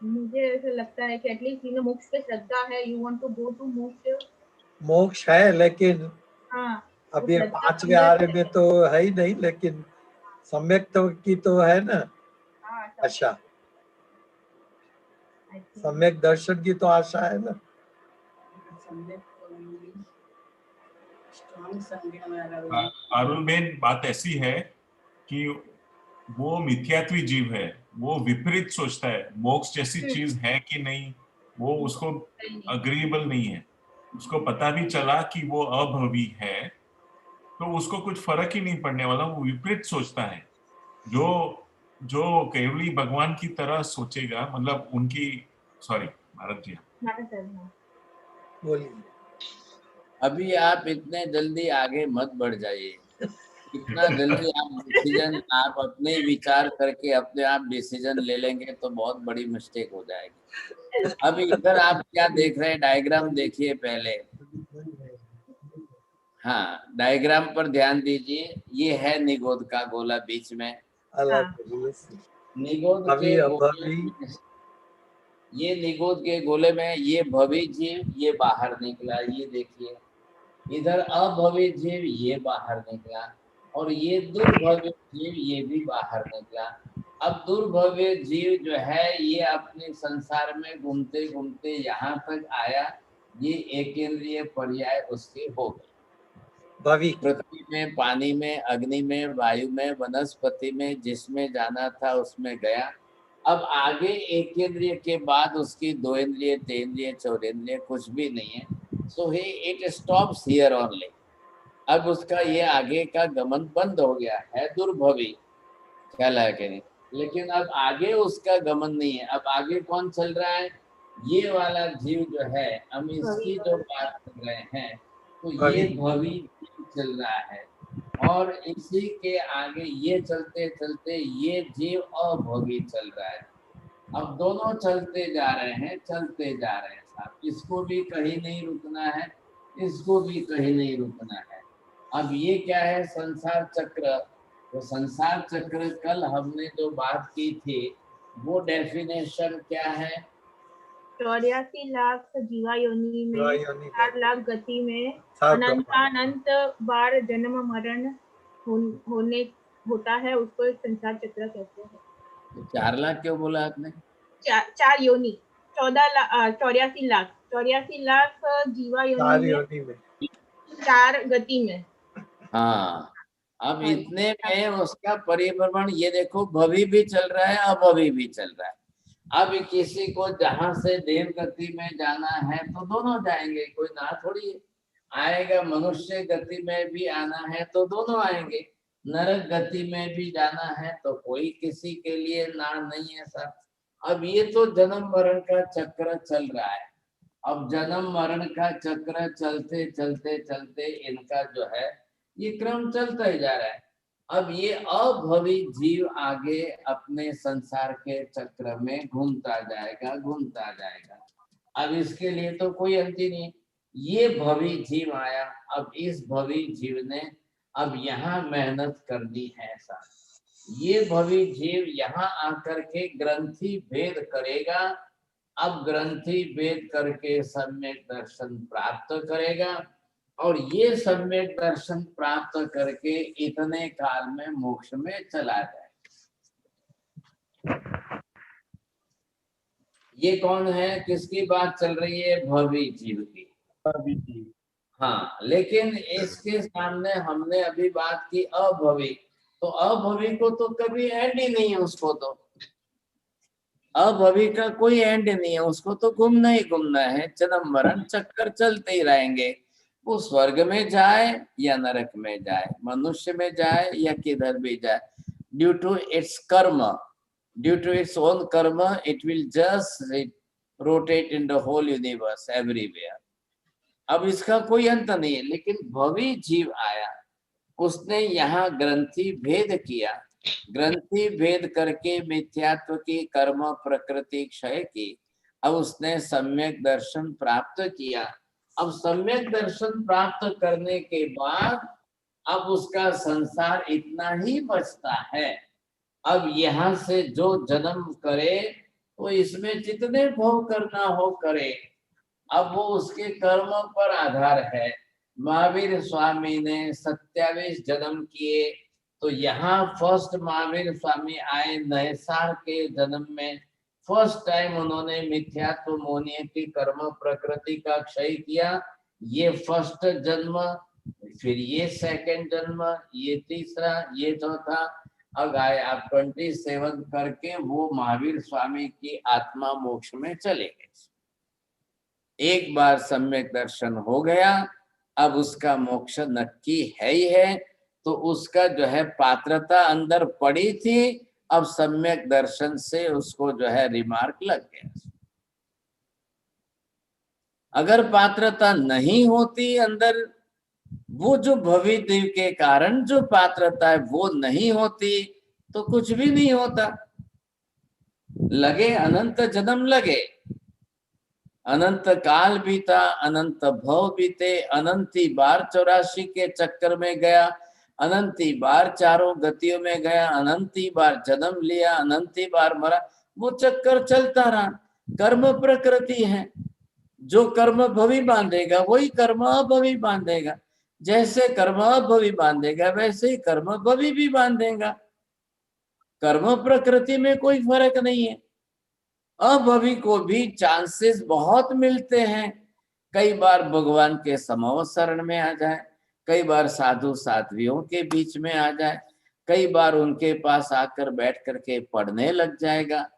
मुझे ऐसा लगता है कि एटलीस्ट इन्हें मोक्ष पे श्रद्धा है. You want to go to moksha. मोक्ष है, लेकिन अब ये 5वें आर्य में तो है ही नहीं, लेकिन सम्यक तो की तो है ना. अच्छा, सम्यक दर्शन की तो आशा है ना। अरुण बेन, बात ऐसी है कि वो मिथ्यात्वी जीव है, वो विपरीत सोचता है, मोक्ष जैसी चीज है कि नहीं वो उसको अग्रीएबल नहीं है। उसको पता भी चला कि वो अभवी है तो उसको कुछ फर्क ही नहीं पड़ने वाला, वो विपरीत सोचता है। जो जो केवली भगवान की तरह सोचेगा, मतलब उनकी, सॉरी भारत जी बोलिए। अभी आप इतने जल्दी आगे मत बढ़ जाइए, इतना जल्दी आप डिसीजन आप अपने विचार करके अपने आप डिसीजन ले लेंगे तो बहुत बड़ी मिस्टेक हो जाएगी। अभी इधर आप क्या देख रहे हैं, डायग्राम देखिए पहले। हाँ, डायग्राम पर ध्यान दीजिए, ये है निगोद का गोला बीच में। निगोद के गोले, ये निगोद के गोले में ये भवी जीव ये बाहर निकला, ये देखिए। इधर अभवी जीव ये बाहर निकला और ये दुर्भव्य जीव ये भी बाहर निकला। अब दुर्भव्य जीव जो है ये अपने संसार में घूमते घूमते यहाँ तक आया, ये एकेंद्रिय पर्याय उसके हो गए। पृथ्वी में, पानी में, अग्नि में, वायु में, वनस्पति में, जिसमें जाना था उसमें गया। अब आगे एक इंद्रिय के बाद उसकी 2 इंद्रिय, 3 इंद्रिय, 4 इंद्रिय कुछ भी नहीं है। सो ही इट स्टॉप्स हियर ओनली। अब उसका ये आगे का गमन बंद हो गया है, दुर्भवी ख्याल है कि नहीं। लेकिन अब आगे उसका गमन नहीं है। अब आगे कौन चल रहा है, ये वाला जीव जो है, हम इसकी जो बात कर रहे हैं तो ये भवी चल रहा है और इसी के आगे ये चलते चलते ये जीव अभोगी चल रहा है। अब दोनों चलते जा रहे हैं, चलते जा रहे हैं साहब। इसको भी कहीं नहीं रुकना है, इसको भी कहीं नहीं रुकना है। अब ये क्या है, संसार चक्र। तो संसार चक्र कल हमने जो बात की थी वो डेफिनेशन क्या है, 84 लाख जीवा योनि में, 4 लाख गति में, अनंत बार जन्म मरण होता है, उसको संसार चक्र कहते हैं। 4 लाख क्यों बोला आपने? 4 योनि, 84 लाख जीवा योनि में, 4 गति में। हाँ, अब इतने में उसका परिभ्रमण, ये देखो भवी भी चल रहा है, अभवी भी चल रहा है। अब किसी को जहां से देव गति में जाना है तो दोनों जाएंगे, कोई ना थोड़ी आएगा। मनुष्य गति में भी आना है तो दोनों आएंगे, नरक गति में भी जाना है तो कोई किसी के लिए ना नहीं है सर। अब ये तो जन्म मरण का चक्र चल रहा है। अब जन्म मरण का चक्र चलते चलते चलते इनका जो है ये क्रम चलता ही जा रहा है। अब ये अभवी जीव आगे अपने संसार के चक्र में घूमता जाएगा, घूमता जाएगा। अब इसके लिए तो कोई अंत ही नहीं। ये भवी जीव आया, अब इस भवी जीव ने अब यहाँ मेहनत करनी है ऐसा। ये भवी जीव यहाँ आकर के ग्रंथि भेद करेगा। अब ग्रंथि भेद करके सम्यक दर्शन प्राप्त करेगा और ये सम्यक दर्शन प्राप्त करके इतने काल में मोक्ष में चला जाए। ये कौन है, किसकी बात चल रही है? भवी जीव की। हाँ, लेकिन इसके सामने हमने अभी बात की अभवी। तो अभवी को तो कभी एंड ही नहीं है, उसको तो अभवी का कोई एंड नहीं है, उसको तो घूमना ही घूमना है। जन्म मरण चक्कर चलते ही रहेंगे। वो स्वर्ग में जाए या नरक में जाए, मनुष्य में जाए या किधर भी जाए, due to its karma, due to its own karma, it will just rotate in the whole universe everywhere. अब इसका कोई अंत नहीं है। लेकिन भवी जीव आया, उसने यहाँ ग्रंथि भेद किया। ग्रंथि भेद करके मिथ्यात्व की, कर्म प्रकृति क्षय की। अब उसने सम्यक दर्शन प्राप्त किया। अब सम्यक दर्शन प्राप्त करने के बाद अब उसका संसार इतना ही बचता है। अब यहाँ से जो जन्म करे तो इसमें जितने भोग करना हो करे। अब वो उसके कर्म पर आधार है। महावीर स्वामी ने 27 जन्म किए तो यहाँ फर्स्ट महावीर स्वामी आए नैसार के जन्म में, फर्स्ट टाइम उन्होंने मिथ्यात्व मोहनीय की कर्म प्रकृति का क्षय किया, ये फर्स्ट जन्म, फिर ये सेकंड जन्म, ये तीसरा, ये चौथा, अब आए आप 27 करके वो महावीर स्वामी की आत्मा मोक्ष में चले गए। एक बार सम्यक दर्शन हो गया, अब उसका मोक्ष नक्की है ही है, तो उसका जो है पात्रता अंदर पड़ी थी, अब सम्यक दर्शन से उसको जो है रिमार्क लग गया। अगर पात्रता नहीं होती अंदर, वो जो भविष्य के कारण जो पात्रता है वो नहीं होती, तो कुछ भी नहीं होता। लगे अनंत जन्म लगे, अनंत काल बीता, अनंत भव बीते, अनंती बार 84 के चक्कर में गया, अनंती बार चारों गतियों में गया, अनंती बार जन्म लिया, अनंती बार मरा, वो चक्कर चलता रहा। कर्म प्रकृति है, जो कर्म भवी बांधेगा वही कर्म अभवी बांधेगा, जैसे कर्म अभवी बांधेगा वैसे ही कर्म भवी भी बांधेगा। कर्म प्रकृति में कोई फर्क नहीं है। अभवी को भी चांसेस बहुत मिलते हैं, कई बार भगवान के समूह शरण में आ जाए, कई बार साधु साध्वियों के बीच में आ जाए, कई बार उनके पास आकर बैठ करके पढ़ने लग जाएगा।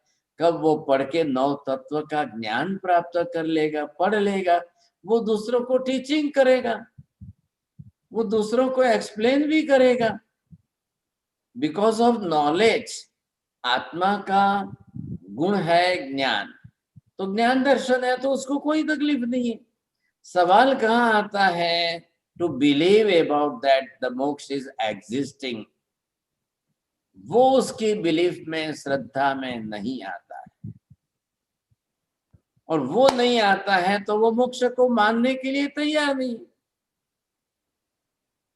कब वो पढ़ के 9 तत्व का ज्ञान प्राप्त कर लेगा, पढ़ लेगा, वो दूसरों को टीचिंग करेगा, वो दूसरों को एक्सप्लेन भी करेगा। बिकॉज ऑफ नॉलेज, आत्मा का गुण है ज्ञान, तो ज्ञान दर्शन है तो उसको कोई तकलीफ नहीं है। सवाल कहाँ आता है? To believe about that the moksha is existing, वो उसकी बिलीफ में, श्रद्धा में नहीं आता है, और वो नहीं आता है तो वो मोक्ष को मानने के लिए तैयार नहीं।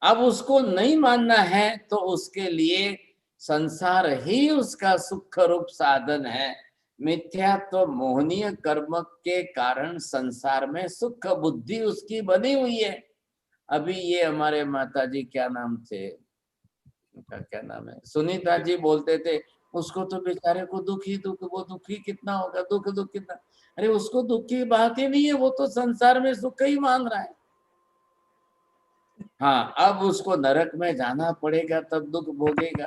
अब उसको नहीं मानना है तो उसके लिए संसार ही उसका सुख रूप साधन है। मिथ्यात्व मोहनीय कर्म के कारण संसार में सुख बुद्धि उसकी बनी हुई है। अभी ये हमारे माता जी, क्या नाम थे, उनका क्या नाम है, सुनीता जी बोलते थे, उसको तो बेचारे को दुख ही दुख, वो दुखी कितना होगा, दुख दुख कितना। अरे उसको दुख की बात ही नहीं है, वो तो संसार में सुख ही मान रहा है। हाँ, अब उसको नरक में जाना पड़ेगा तब दुख भोगेगा,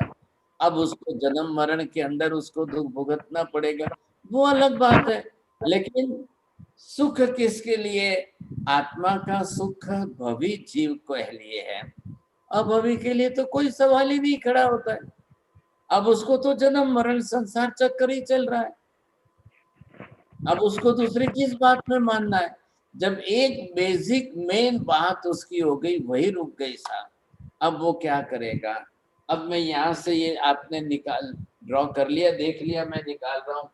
अब उसको जन्म मरण के अंदर उसको दुख भुगतना पड़ेगा, वो अलग बात है। लेकिन सुख किसके लिए? आत्मा का सुख भवी जीव के लिए है, अभवी के लिए तो कोई सवाल ही नहीं खड़ा होता है। अब उसको तो जन्म मरण संसार चक्कर ही चल रहा है, अब उसको दूसरी किस बात में मानना है? जब एक बेसिक मेन बात उसकी हो गई, वही रुक गई साहब, अब वो क्या करेगा? अब मैं यहाँ से, ये आपने ड्रॉ कर लिया, देख लिया, मैं निकाल रहा हूँ।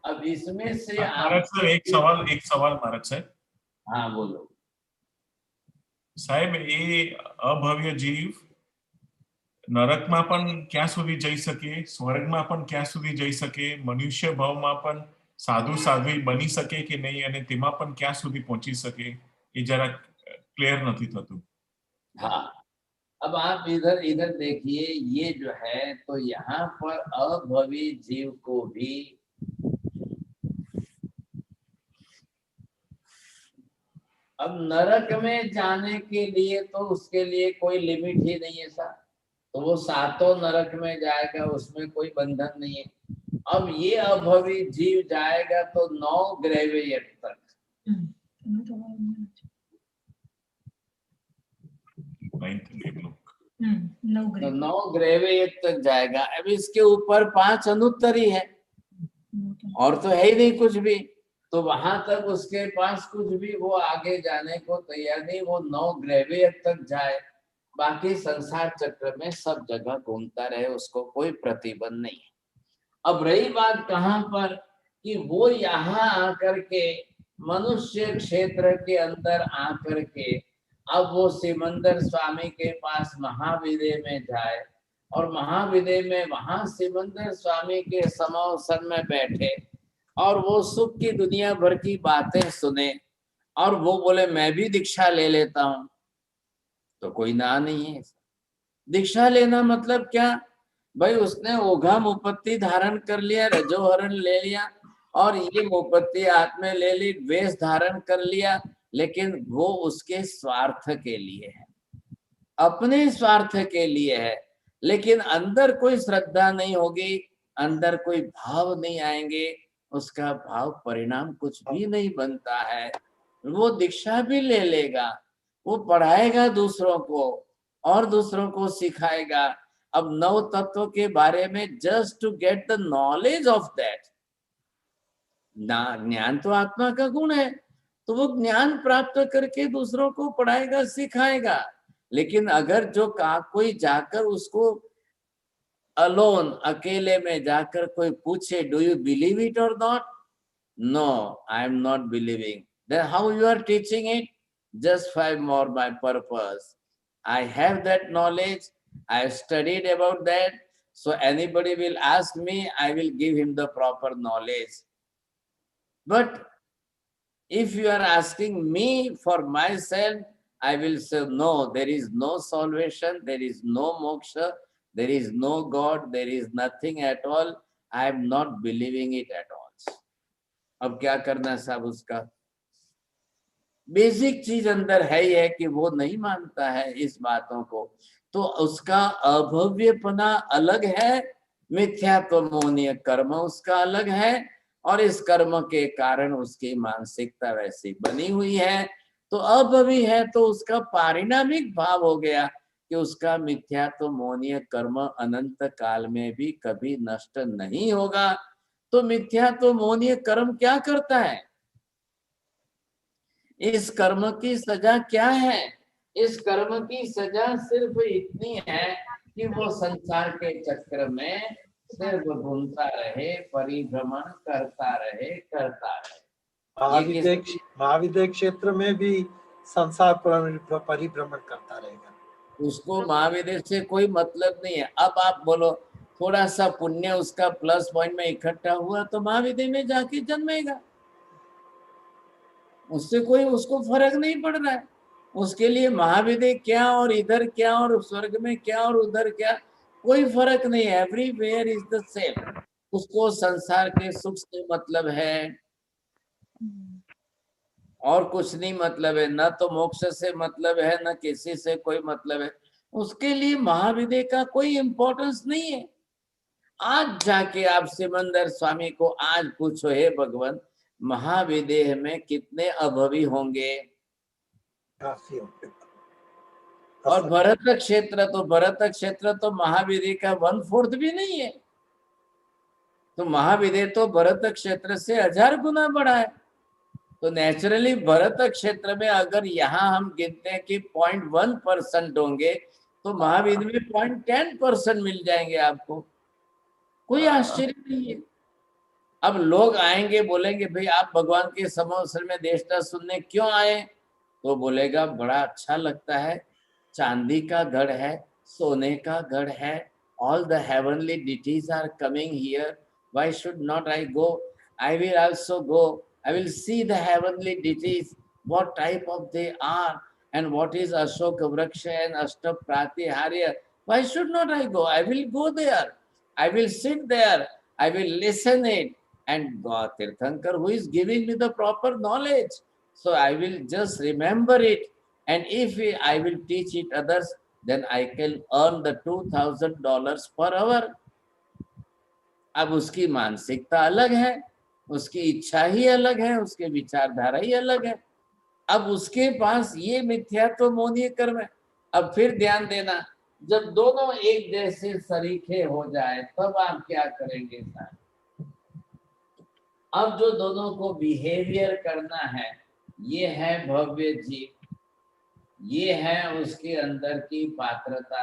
अब इसमें से महाराज सर एक सवाल महाराज सर। हाँ बोलो साहेब, ये अभव्य जीव नरकમાં પણ ક્યાં સુધી જઈ શકે, સ્વર્ગમાં પણ ક્યાં સુધી જઈ શકે, મનુષ્ય ભાવમાં પણ સાધુ સાધ્વી બની શકે કે નહીં, અને તેમાં પણ ક્યાં સુધી પહોંચી શકે, એ જરા ક્લિયર નથી થતું। हाँ, अब आप इधर इधर देखिए, ये जो है तो यहाँ पर अभवी जीव को भी अब नरक में जाने के लिए तो उसके लिए कोई लिमिट ही नहीं है सर, तो वो 7 नरक में जाएगा, उसमें कोई बंधन नहीं है। अब ये अभवी जीव जाएगा तो 9 ग्रेवियट तक, तो 9 ग्रेवियट तक जाएगा। अब इसके ऊपर 5 अनुत्तरी है, और तो है ही नहीं कुछ भी, तो वहां तक उसके पास कुछ भी, वो आगे जाने को तैयार नहीं, वो 9 ग्रेवियट तक जाए, बाकी संसार चक्र में सब जगह घूमता रहे, उसको कोई प्रतिबंध नहीं है। अब रही बात कहाँ पर, कि वो यहाँ आकर के मनुष्य क्षेत्र के अंदर आकर के अब वो सिमंदर स्वामी के पास महाविदय में जाए, और महाविदय में वहां सिमंदर स्वामी के समासन में बैठे, और वो सुख की दुनिया भर की बातें सुने, और वो बोले मैं भी दीक्षा ले लेता हूं, तो कोई ना नहीं है। दीक्षा लेना मतलब क्या भाई? उसने ओघम उपत्ति धारण कर लिया, रजोहरण ले लिया, और ये मोमबत्ती हाथ में ले ली, वेश धारण कर लिया, लेकिन वो उसके स्वार्थ के लिए है, अपने स्वार्थ के लिए है, लेकिन अंदर कोई श्रद्धा नहीं होगी, अंदर कोई भाव नहीं आएंगे, उसका भाव परिणाम कुछ भी नहीं बनता है। वो दीक्षा भी ले लेगा, वो पढ़ाएगा दूसरों को और दूसरों को सिखाएगा। अब नव तत्व के बारे में just to get the knowledge of that, ज्ञान तो आत्मा का गुण है, तो वो ज्ञान प्राप्त करके दूसरों को पढ़ाएगा सिखाएगा। लेकिन अगर जो कोई जाकर उसको अलोन, अकेले में जाकर कोई पूछे, डू यू बिलीव इट और not, no I am not believing, then how you are teaching it? Just for my purpose. I have that knowledge, I have studied about that, so anybody will ask me, I will give him the proper knowledge. But if you are asking me for myself, I will say no, there is no salvation, there is no moksha, there is no God, there is nothing at all, I am not believing it at all. अब क्या करना साहब, उसका बेसिक चीज अंदर है ही है कि वो नहीं मानता है इस बातों को, तो उसका अभव्यपना अलग है, मिथ्यात्व मोहनीय कर्म उसका अलग है, और इस कर्म के कारण उसकी मानसिकता वैसी बनी हुई है, तो अभवी है, तो उसका पारिणामिक भाव हो गया कि उसका मिथ्यात्व मोहनीय कर्म अनंत काल में भी कभी नष्ट नहीं होगा। तो मिथ्यात्व मोहनीय कर्म क्या करता है, इस कर्म की सजा क्या है? इस कर्म की सजा सिर्फ इतनी है कि वो संसार के चक्र में सिर्फ घूमता रहे, परिभ्रमण करता रहे। महाविद्य क्षेत्र में भी संसार परिभ्रमण करता रहेगा, उसको महाविद्य से कोई मतलब नहीं है। अब आप बोलो थोड़ा सा पुण्य उसका प्लस पॉइंट में इकट्ठा हुआ तो महाविद्य में जाके जन्मेगा, उससे कोई उसको फर्क नहीं पड़ रहा है। उसके लिए महाविद्य क्या और इधर क्या और स्वर्ग में क्या और उधर क्या, कोई फर्क नहीं है, एवरीवेयर इज द सेम। उसको संसार के सुख से मतलब है और कुछ नहीं मतलब है, न तो मोक्ष से मतलब है, न किसी से कोई मतलब है। उसके लिए महाविद्य का कोई इंपॉर्टेंस नहीं है। आज जाके आप सिमंदर स्वामी को आज पूछो, हे भगवान महाविदेह में कितने अभवी होंगे? काफी होंगे। और भरत क्षेत्र तो महाविदेह का 1/4 भी नहीं है, तो महाविदेह तो भरत क्षेत्र से 1000 गुना बड़ा है। तो नेचुरली भरत क्षेत्र में अगर यहाँ हम गिनते हैं कि 0.1% होंगे, तो महाविदेह में 0.10% मिल जाएंगे आपको, कोई आश्चर्य नहीं है। अब लोग आएंगे बोलेंगे भाई आप भगवान के समोसर में देशता सुनने क्यों आए, तो बोलेगा बड़ा अच्छा लगता है, चांदी का गढ़ है, सोने का गढ़ है, all the heavenly deities are coming here, why should not I go? I will also go, I will see the heavenly deities, what type of they are, and what is Ashoka Vraksha and Ashtapratihārya. Why should not I go? I will go there, I will sit there, I will listen it, and God Tirthankar who is giving me the proper knowledge, so I will just remember it, and if I will teach it others, then I can earn the $2000 per hour. अब उसकी मानसिकता अलग है, उसकी इच्छा ही अलग है, उसके विचारधारा ही अलग है। अब उसके पास ये मिथ्यात्व मोहनीय कर्म है। अब फिर ध्यान देना, जब दोनों एक जैसे सरीखे हो जाए तब आप क्या करेंगे साहब? अब जो दोनों को बिहेवियर करना है, ये है भव्य जीव, ये है उसके अंदर की पात्रता।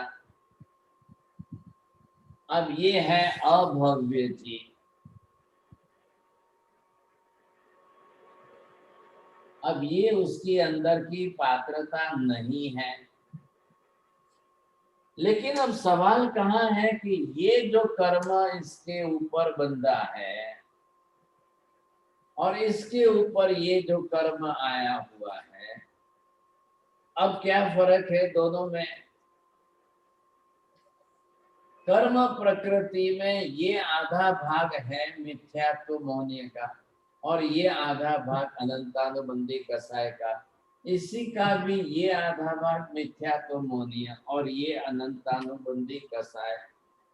अब ये है अभव्य जीव, अब ये उसके अंदर की पात्रता नहीं है। लेकिन अब सवाल कहाँ है कि ये जो कर्म इसके ऊपर बंधा है और इसके ऊपर ये जो कर्म आया हुआ है, अब क्या फर्क है दोनों में? कर्म प्रकृति में ये आधा भाग है मिथ्यात्व मौन्य का, और ये आधा भाग अनंतानुबंधी कसाय का। इसी का भी ये आधा भाग मिथ्यात्व मौन्य और ये अनंतानुबंधी कसाय।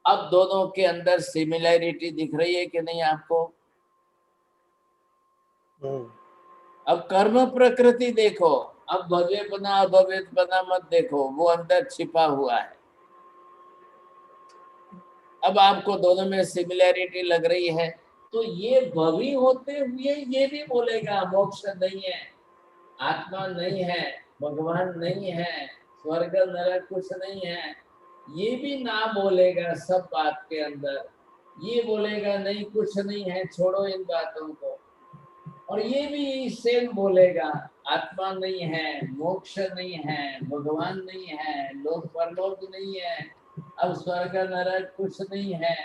अब दोनों के अंदर सिमिलैरिटी दिख रही है कि नहीं आपको? अब कर्म प्रकृति देखो, अब भव्यपना अभव्यपना मत देखो, वो अंदर छिपा हुआ है। अब आपको दोनों में सिमिलैरिटी लग रही है, तो ये भवी होते हुए ये भी बोलेगा मोक्ष नहीं है, आत्मा नहीं है, भगवान नहीं है, स्वर्ग नरक कुछ नहीं है, ये भी ना बोलेगा सब बात के अंदर। ये बोलेगा नहीं कुछ नहीं है, छोड़ो इन बातों को। और ये भी सेम बोलेगा आत्मा नहीं है, मोक्ष नहीं है, भगवान नहीं है, लोक परलोक नहीं है, अब स्वर्ग नरक कुछ नहीं है।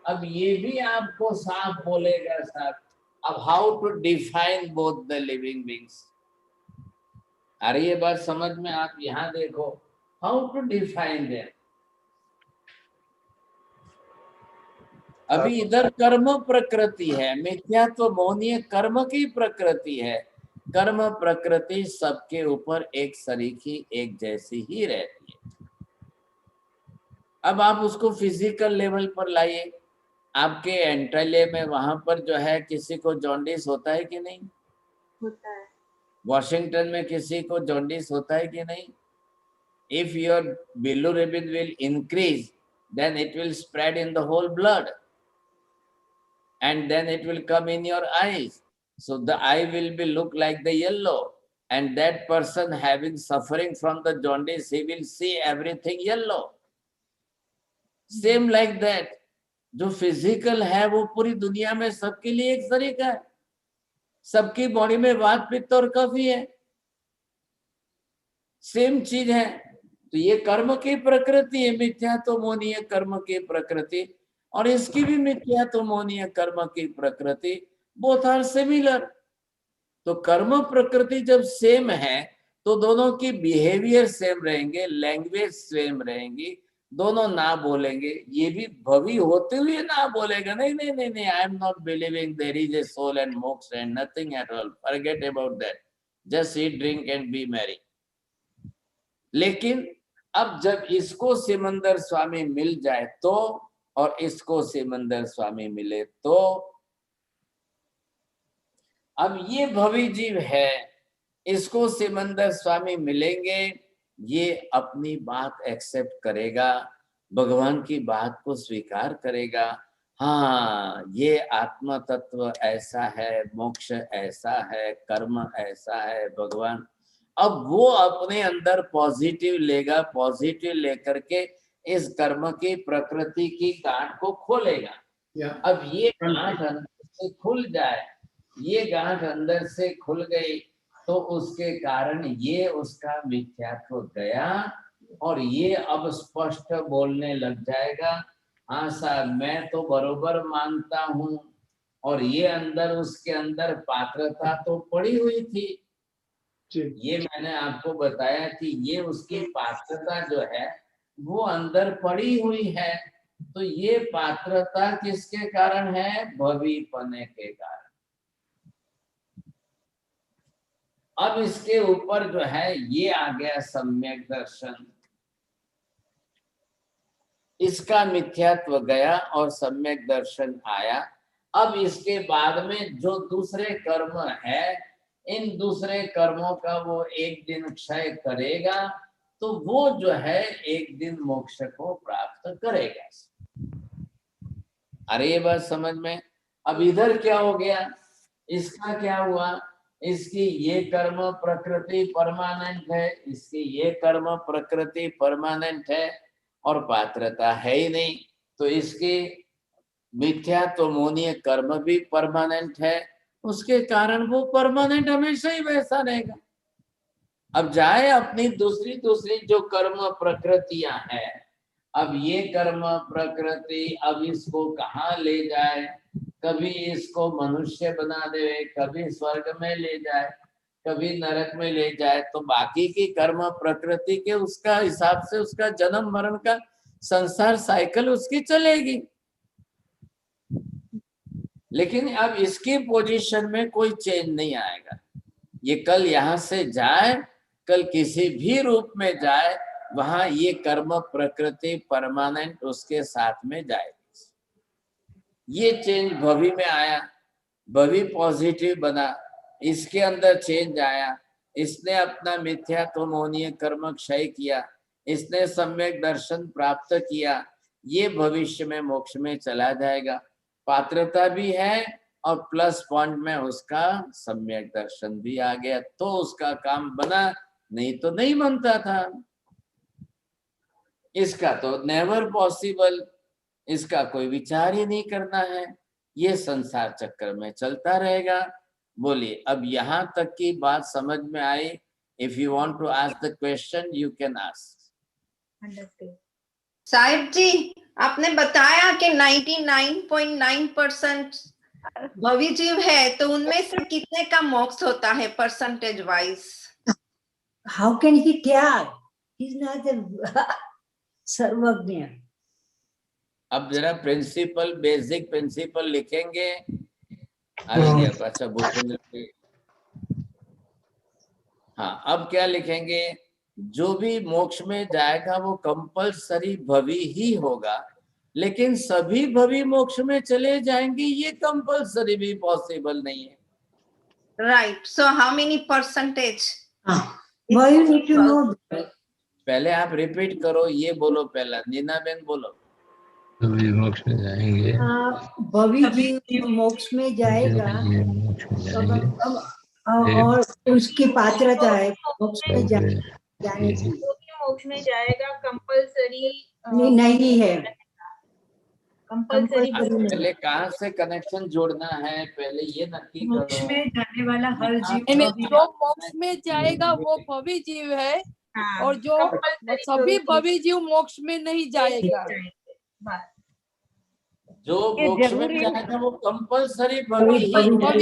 अब ये भी आपको साफ बोलेगा साहब। अब how to define both the living beings? अरे ये बात समझ में, आप यहाँ देखो, हाउ टू डिफाइन देम। अभी इधर कर्म प्रकृति है, मिथ्यात्व मौनीय कर्म की प्रकृति है। कर्म प्रकृति सबके ऊपर एक सरीखी एक जैसी ही रहती है। अब आप उसको फिजिकल लेवल पर लाइए। आपके एंट्रले में वहां पर जो है किसी को जॉन्डिस होता है कि नहीं? होता है। वॉशिंगटन में किसी को जॉन्डिस होता है कि नहीं? If your bilirubin will increase, then it will spread in the whole blood, and then it will come in your eyes. So the eye will be look like the yellow, and that person having suffering from the jaundice, he will see everything yellow. Same like that. जो फिजिकल है वो पूरी दुनिया में सबके लिए एक तरीका है। सबकी बॉडी में वात पित्त और कफ ही है, सेम चीज है। तो ये कर्म की प्रकृति है, मिथ्यात्व मौनीय कर्म की प्रकृति, और इसकी भी मिथ्यात्व मौनीय कर्म की प्रकृति, बोथ आर सिमिलर। तो कर्म प्रकृति जब सेम है तो दोनों की बिहेवियर सेम रहेंगे, लैंग्वेज सेम रहेंगी, दोनों ना बोलेंगे। ये भी भवी होते हुए ना बोलेगा, नहीं नहीं नहीं नहीं, I am not believing there is a soul and moksha and nothing at all, forget about that, just eat drink and be merry. लेकिन अब जब इसको सिमंदर स्वामी मिल जाए तो, और इसको सिमंदर स्वामी मिले तो, अब ये भवी जीव है, इसको सिमंदर स्वामी मिलेंगे, ये अपनी बात एक्सेप्ट करेगा, भगवान की बात को स्वीकार करेगा। हाँ, ये आत्म तत्व ऐसा है, मोक्ष ऐसा है, कर्म ऐसा है, भगवान। अब वो अपने अंदर पॉजिटिव लेगा, पॉजिटिव लेकर के इस कर्म की प्रकृति की गांठ को खोलेगा। अब ये गांठ अंदर से खुल जाए, ये गांठ अंदर से खुल गई तो उसके कारण ये उसका मिथ्यात्व गया, और ये अब स्पष्ट बोलने लग जाएगा, हाँ साहब मैं तो बरोबर मानता हूँ, और ये अंदर उसके अंदर पात्रता तो पड़ी हुई थी। ये मैंने आपको बताया कि ये उसकी पात्रता जो है वो अंदर पड़ी हुई है। तो ये पात्रता किसके कारण है? भवीपने के कारण। अब इसके ऊपर जो है ये आ गया सम्यक दर्शन, इसका मिथ्यात्व गया और सम्यक दर्शन आया। अब इसके बाद में जो दूसरे कर्म है, इन दूसरे कर्मों का वो एक दिन क्षय करेगा, तो वो जो है एक दिन मोक्ष को प्राप्त करेगा। अरे ये बात समझ में? अब इधर क्या हो गया, इसका क्या हुआ? इसकी ये कर्म प्रकृति परमानेंट है, इसकी ये कर्म प्रकृति परमानेंट है, और पात्रता है ही नहीं, तो इसकी मिथ्यात्व मौनीय कर्म भी परमानेंट है, उसके कारण वो परमानेंट हमेशा ही वैसा रहेगा। अब जाए अपनी दूसरी दूसरी जो कर्म प्रकृतियां हैं, अब ये कर्म प्रकृति अब इसको कहाँ ले जाए, कभी इसको मनुष्य बना दे, कभी स्वर्ग में ले जाए, कभी नरक में ले जाए, तो बाकी की कर्म प्रकृति के उसका हिसाब से उसका जन्म मरण का संसार साइकिल उसकी चलेगी। लेकिन अब इसकी पोजीशन में कोई चेंज नहीं आएगा। ये कल यहाँ से जाए, कल किसी भी रूप में जाए, वहां ये कर्म प्रकृति परमानेंट उसके साथ में जाएगी। ये चेंज भवि में आया, भवि पॉजिटिव बना, इसके अंदर चेंज आया, इसने अपना मिथ्यात्व मोहनीय कर्म क्षय किया, इसने सम्यक दर्शन प्राप्त किया, ये भविष्य में मोक्ष में चला जाएगा। पात्रता भी है और प्लस पॉइंट में उसका सम्यक दर्शन भी आ गया, तो उसका काम बना, नहीं तो नहीं बनता था। इसका तो नेवर पॉसिबल, इसका कोई विचार ही नहीं करना है, ये संसार चक्कर में चलता रहेगा। बोलिए, अब यहाँ तक की बात समझ में आई? If you want to ask the question you can ask. साहिब जी, आपने बताया कि 99.9% भवी जीव है, तो उनमें से कितने का मोक्ष होता है percentage wise? How can he tell? He is not sarvagya. अब जरा प्रिंसिपल, बेसिक प्रिंसिपल लिखेंगे। अच्छा भूपेंद्र, हाँ, अब क्या लिखेंगे? जो भी मोक्ष में जाएगा वो कंपल्सरी भवी ही होगा, लेकिन सभी भवी मोक्ष में चले जाएंगे ये कंपल्सरी भी पॉसिबल नहीं है। Right, so how many percentage? Why you need to know? पहले आप रिपीट करो, ये बोलो पहला, नीना बेन बोलो। सभी मोक्ष में जाएंगे, भवी जीव मोक्ष में जाएगा, और उसकी पात्रता है मोक्ष में जाने की। मोक्ष में जाएगा कंपल्सरी नहीं है, कंपल्सरी। पहले कहाँ से कनेक्शन जोड़ना है, पहले ये नक्की करो। मोक्ष में जाने वाला हर जीव, जो मोक्ष में जाएगा वो भवी जीव है, और जो सभी भवी जीव मोक्ष में नहीं जाएगा। जो मोक्ष में जाएगा वो कंपल्सरी भवी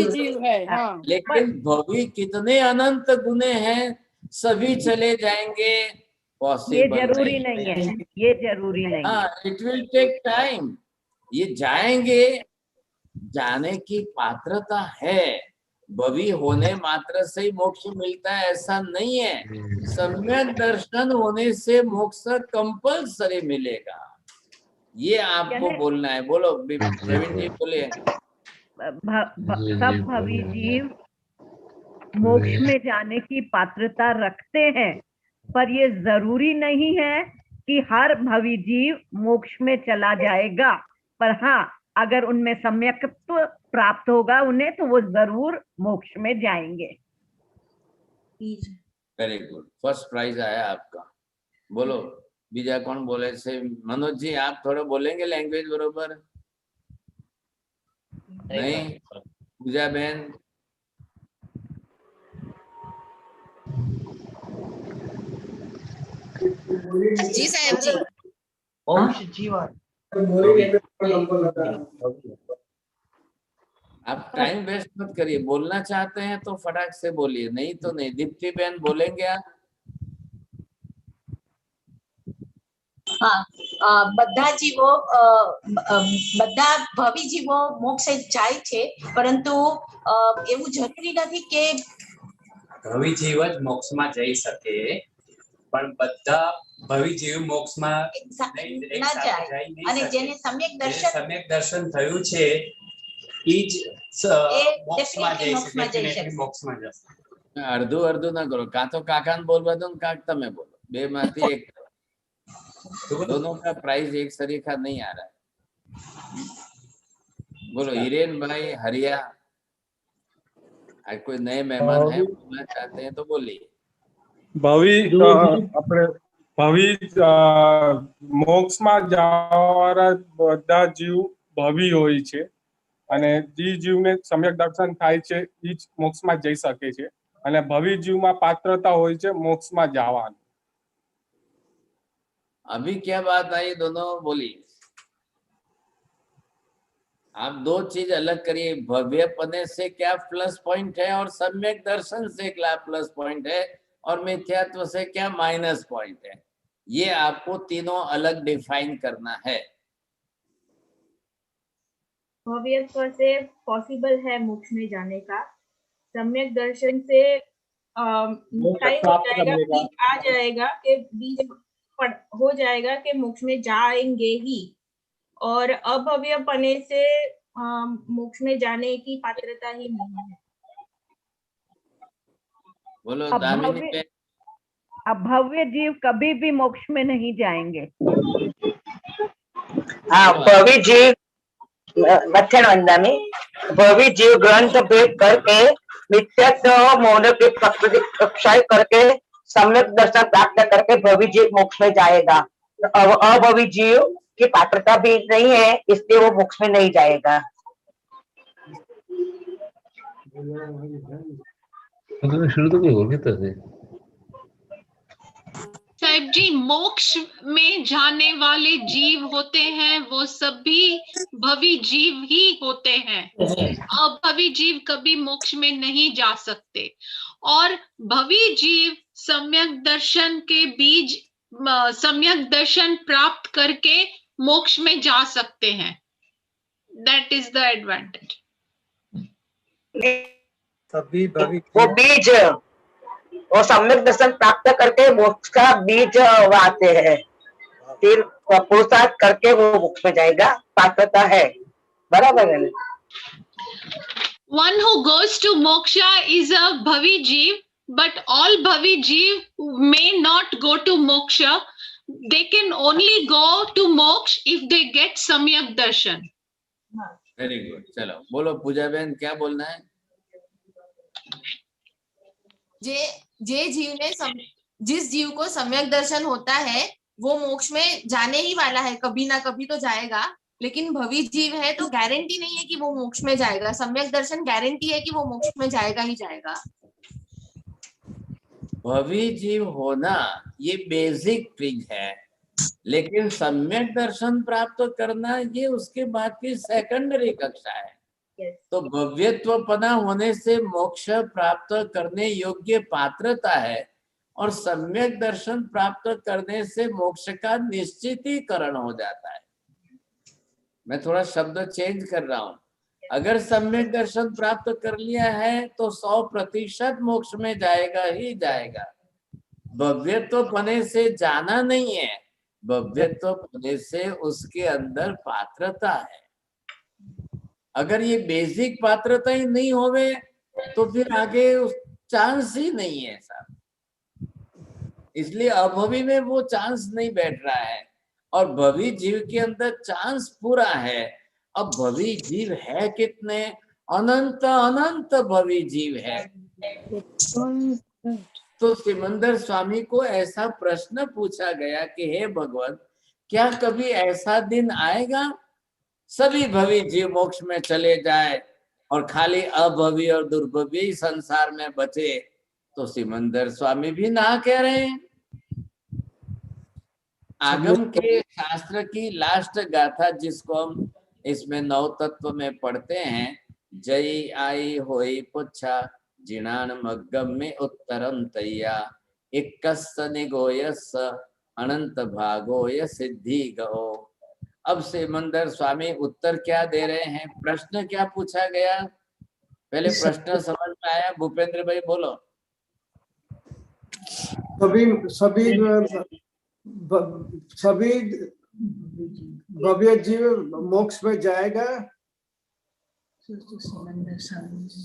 जीव है। हाँ। लेकिन भवी कितने अनंत गुने हैं, सभी चले जाएंगे, पॉसिबल ये जरूरी नहीं है, ये जरूरी नहीं। हाँ, इट विल टेक टाइम। ये जाएंगे, जाने की पात्रता है, भवी होने मात्र से ही मोक्ष मिलता है ऐसा नहीं है। सम्यक दर्शन होने से मोक्ष कंपल्सरी मिलेगा, ये आपको बोलना है। बोलो प्रवीण जी, बोलिए। सब भवी जीव मोक्ष में जाने की पात्रता रखते हैं, पर ये जरूरी नहीं है कि हर भवी जीव मोक्ष में चला जाएगा। पर हाँ, अगर उनमें सम्यकत्व प्राप्त होगा उन्हें, तो वो जरूर मोक्ष में जाएंगे। वेरी गुड, फर्स्ट प्राइज आया आपका। बोलो बीजा कौन बोले से? मनोज जी, आप थोड़ा बोलेंगे लैंग्वेज बरोबर? नहीं, पूजा बहन? जी साहब जी। आप टाइम वेस्ट मत करिए, बोलना चाहते हैं तो फटाक से बोलिए, नहीं तो नहीं। दीप्ति बहन बोलेंगे आप? હા, બધા જીવો બધા ભવી જીવો મોક્ષે જાય છે, પરંતુ એવું જરૂરી નથી કે ભવી જીવ જ મોક્ષમાં જઈ શકે, પણ બધા ભવી જીવ મોક્ષમાં ના જાય, અને જેને સમ્યક દર્શન થયું છે ઈ જ મોક્ષમાં જઈ શકે, મોક્ષમાં જશે। અડધું અડધું ના કરો, કાં તો કાકાને બોલવા દો ને કાક તમે બોલો, બે માંથી એક। दोनों का प्राइस एक सरीखा नहीं आ रहा है। बोलो हिरेन भाई, हरिया, आज कोई नए मेहमान है बोलना चाहते हैं तो बोलिए। भवी अपने भवी મોક્ષમાં જવાવાળા બધા જીવ ભવી હોય છે, અને જે જીવને સમ્યક દર્શન થાય છે એ જ મોક્ષમાં જઈ શકે છે, અને ભવી જીવમાં પાત્રતા હોય છે મોક્ષમાં જવાનું। अभी क्या बात आई, दोनों बोलिए। आप दो चीज अलग करिए, भव्यपने से क्या प्लस पॉइंट है और सम्यक दर्शन से क्या प्लस पॉइंट है, और मिथ्यात्व से क्या माइनस पॉइंट है, ये आपको तीनों अलग डिफाइन करना है। भव्यत्व से पॉसिबल है मोक्ष में जाने का, सम्यक दर्शन से तय हो जाएगा, बीज आ जाएगा कि बीज हो जाएगा कि मोक्ष में जाएंगे ही, और अभव्यपने से मोक्ष में जाने की पात्रता ही नहीं है। बोलो दामिनी। अभव्य जीव कभी भी मोक्ष में नहीं जाएंगे। हाँ, भव्य जीव लक्षण वंदामी, भव्य जीव ग्रंथ भेद करके मिथ्यात्व मौन की प्रकृति क्षय करके सम्यक दर्शन प्राप्त करके भव्य जीव मोक्ष में जाएगा। अभव्य जीव की पात्रता भी नहीं है, इसलिए वो मोक्ष में नहीं जाएगा। शुरू तो कोई और भी थे साहिब जी, मोक्ष में जाने वाले जीव होते हैं वो सभी भवी जीव ही होते हैं। अभवी जीव कभी मोक्ष में नहीं जा सकते, और भवी जीव सम्यक दर्शन के बीज सम्यक दर्शन प्राप्त करके मोक्ष में जा सकते हैं। That is the advantage. सभी भवी वो बीज वो सम्यक दर्शन प्राप्त करके मोक्ष का बीज उगाते हैं, फिर पुरुषार्थ करके वो मोक्ष में जाएगा, पात्रता है। बराबर है। One who goes to moksha is a bhavi jeev, but all bhavi jeev may not go to moksha. They can only go to moksha if they get samyak darshan. Very good. चलो बोलो पूजा बहन, क्या बोलना है? जिस जीव को सम्यक दर्शन होता है वो मोक्ष में जाने ही वाला है, कभी ना कभी तो जाएगा। लेकिन भवी जीव है तो गारंटी नहीं है कि वो मोक्ष में जाएगा। सम्यक दर्शन गारंटी है कि वो मोक्ष में जाएगा ही जाएगा। भवी जीव होना ये बेसिक थिंग है, लेकिन सम्यक दर्शन प्राप्त करना ये उसके बाद की सेकेंडरी कक्षा है। तो भव्यत्वपना होने से मोक्ष प्राप्त करने योग्य पात्रता है, और सम्यक दर्शन प्राप्त करने से मोक्ष का निश्चितीकरण हो जाता है। मैं थोड़ा शब्द चेंज कर रहा हूँ। अगर सम्यक दर्शन प्राप्त कर लिया है तो 100% मोक्ष में जाएगा ही जाएगा। भव्यत्वपने से जाना नहीं है, भव्यत्वपने से उसके अंदर पात्रता है। अगर ये बेसिक पात्रता ही नहीं होवे तो फिर आगे चांस ही नहीं है साहब। इसलिए अभवी में वो चांस नहीं बैठ रहा है, और भवी जीव के अंदर चांस पूरा है। अब भवी जीव है कितने? अनंत अनंत भवी जीव है। तो सिमंदर स्वामी को ऐसा प्रश्न पूछा गया कि हे भगवान, क्या कभी ऐसा दिन आएगा सभी भवी जीव मोक्ष में चले जाए और खाली अभवी और दुर्भवी संसार में बचे? तो सिमंदर स्वामी भी ना कह रहे हैं। आगम के शास्त्र की लास्ट गाथा जिसको हम इसमें 9 तत्व में पढ़ते हैं, जय आई होई पुच्छा जिनान मग्गम में उत्तरम तैया निगोयस अनंत भागोय सिद्धि गहो। अब सिमंदर स्वामी उत्तर क्या दे रहे हैं? प्रश्न क्या पूछा गया? पहले प्रश्न समझ में आया? भूपेंद्र भाई बोलो। सभी भव्य जीव मोक्ष में जाएगा।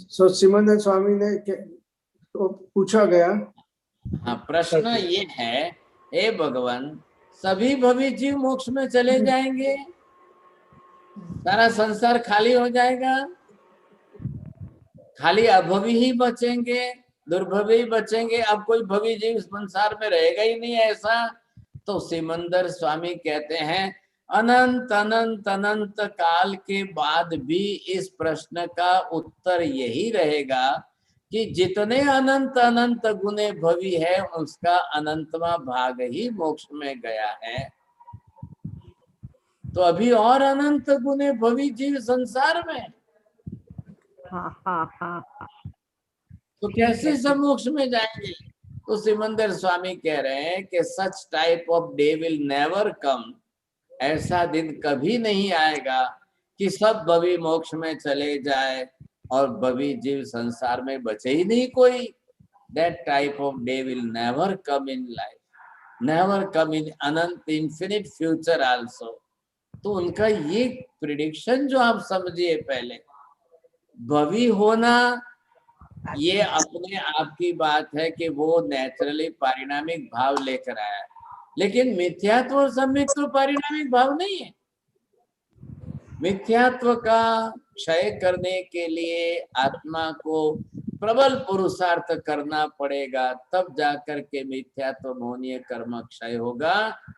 सो सिमंदर स्वामी ने तो पूछा गया। हाँ, प्रश्न ये है, हे भगवान, सभी भवी जीव मोक्ष में चले जाएंगे? सारा संसार खाली हो जाएगा? खाली अभवी ही बचेंगे, दुर्भवी बचेंगे? अब कोई भवी जीव संसार में रहेगा ही नहीं ऐसा? तो सिमंदर स्वामी कहते हैं, अनंत अनंत अनंत काल के बाद भी इस प्रश्न का उत्तर यही रहेगा कि जितने अनंत अनंत गुने भवी है उसका अनंतवा भाग ही मोक्ष में गया है। तो अभी और अनंत गुने भवी जीव संसार में। हाँ हाँ हाँ। तो कैसे सब मोक्ष में जाएंगे? तो सिमंदर स्वामी कह रहे हैं कि सच type of day will never come, ऐसा दिन कभी नहीं आएगा कि सब भवी मोक्ष में चले जाए और भवी जीव संसार में बचे ही नहीं कोई। That type of day will never come in life, never come in Anant infinite future also. तो उनका ये प्रिडिक्शन जो आप समझिए, पहले भवी होना ये अपने आप की बात है कि वो नेचुरली पारिणामिक भाव लेकर आया है, लेकिन मिथ्यात्व और सम्यक्त्व पारिणामिक भाव नहीं है। मिथ्यात्व का क्षय करने के लिए आत्मा को प्रबल पुरुषार्थ करना पड़ेगा, तब जाकर के मिथ्यात्व मोहनीय कर्म क्षय होगा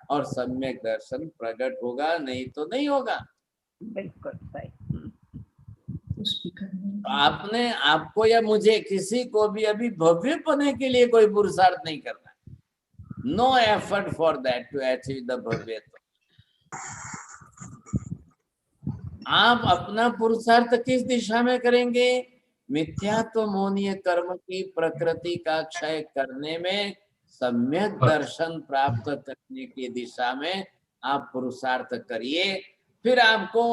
और सम्यक दर्शन प्रकट होगा, नहीं तो नहीं होगा। बिल्कुल सही। आपने, आपको या मुझे, किसी को भी अभी भव्य बनने के लिए कोई पुरुषार्थ नहीं करना। No effort for that to achieve the भव्यत्व। आप अपना पुरुषार्थ किस दिशा में करेंगे? मिथ्यात्व मोहनीय कर्म की प्रकृति का क्षय करने में, सम्यक दर्शन प्राप्त करने की दिशा में आप पुरुषार्थ करिए। फिर आपको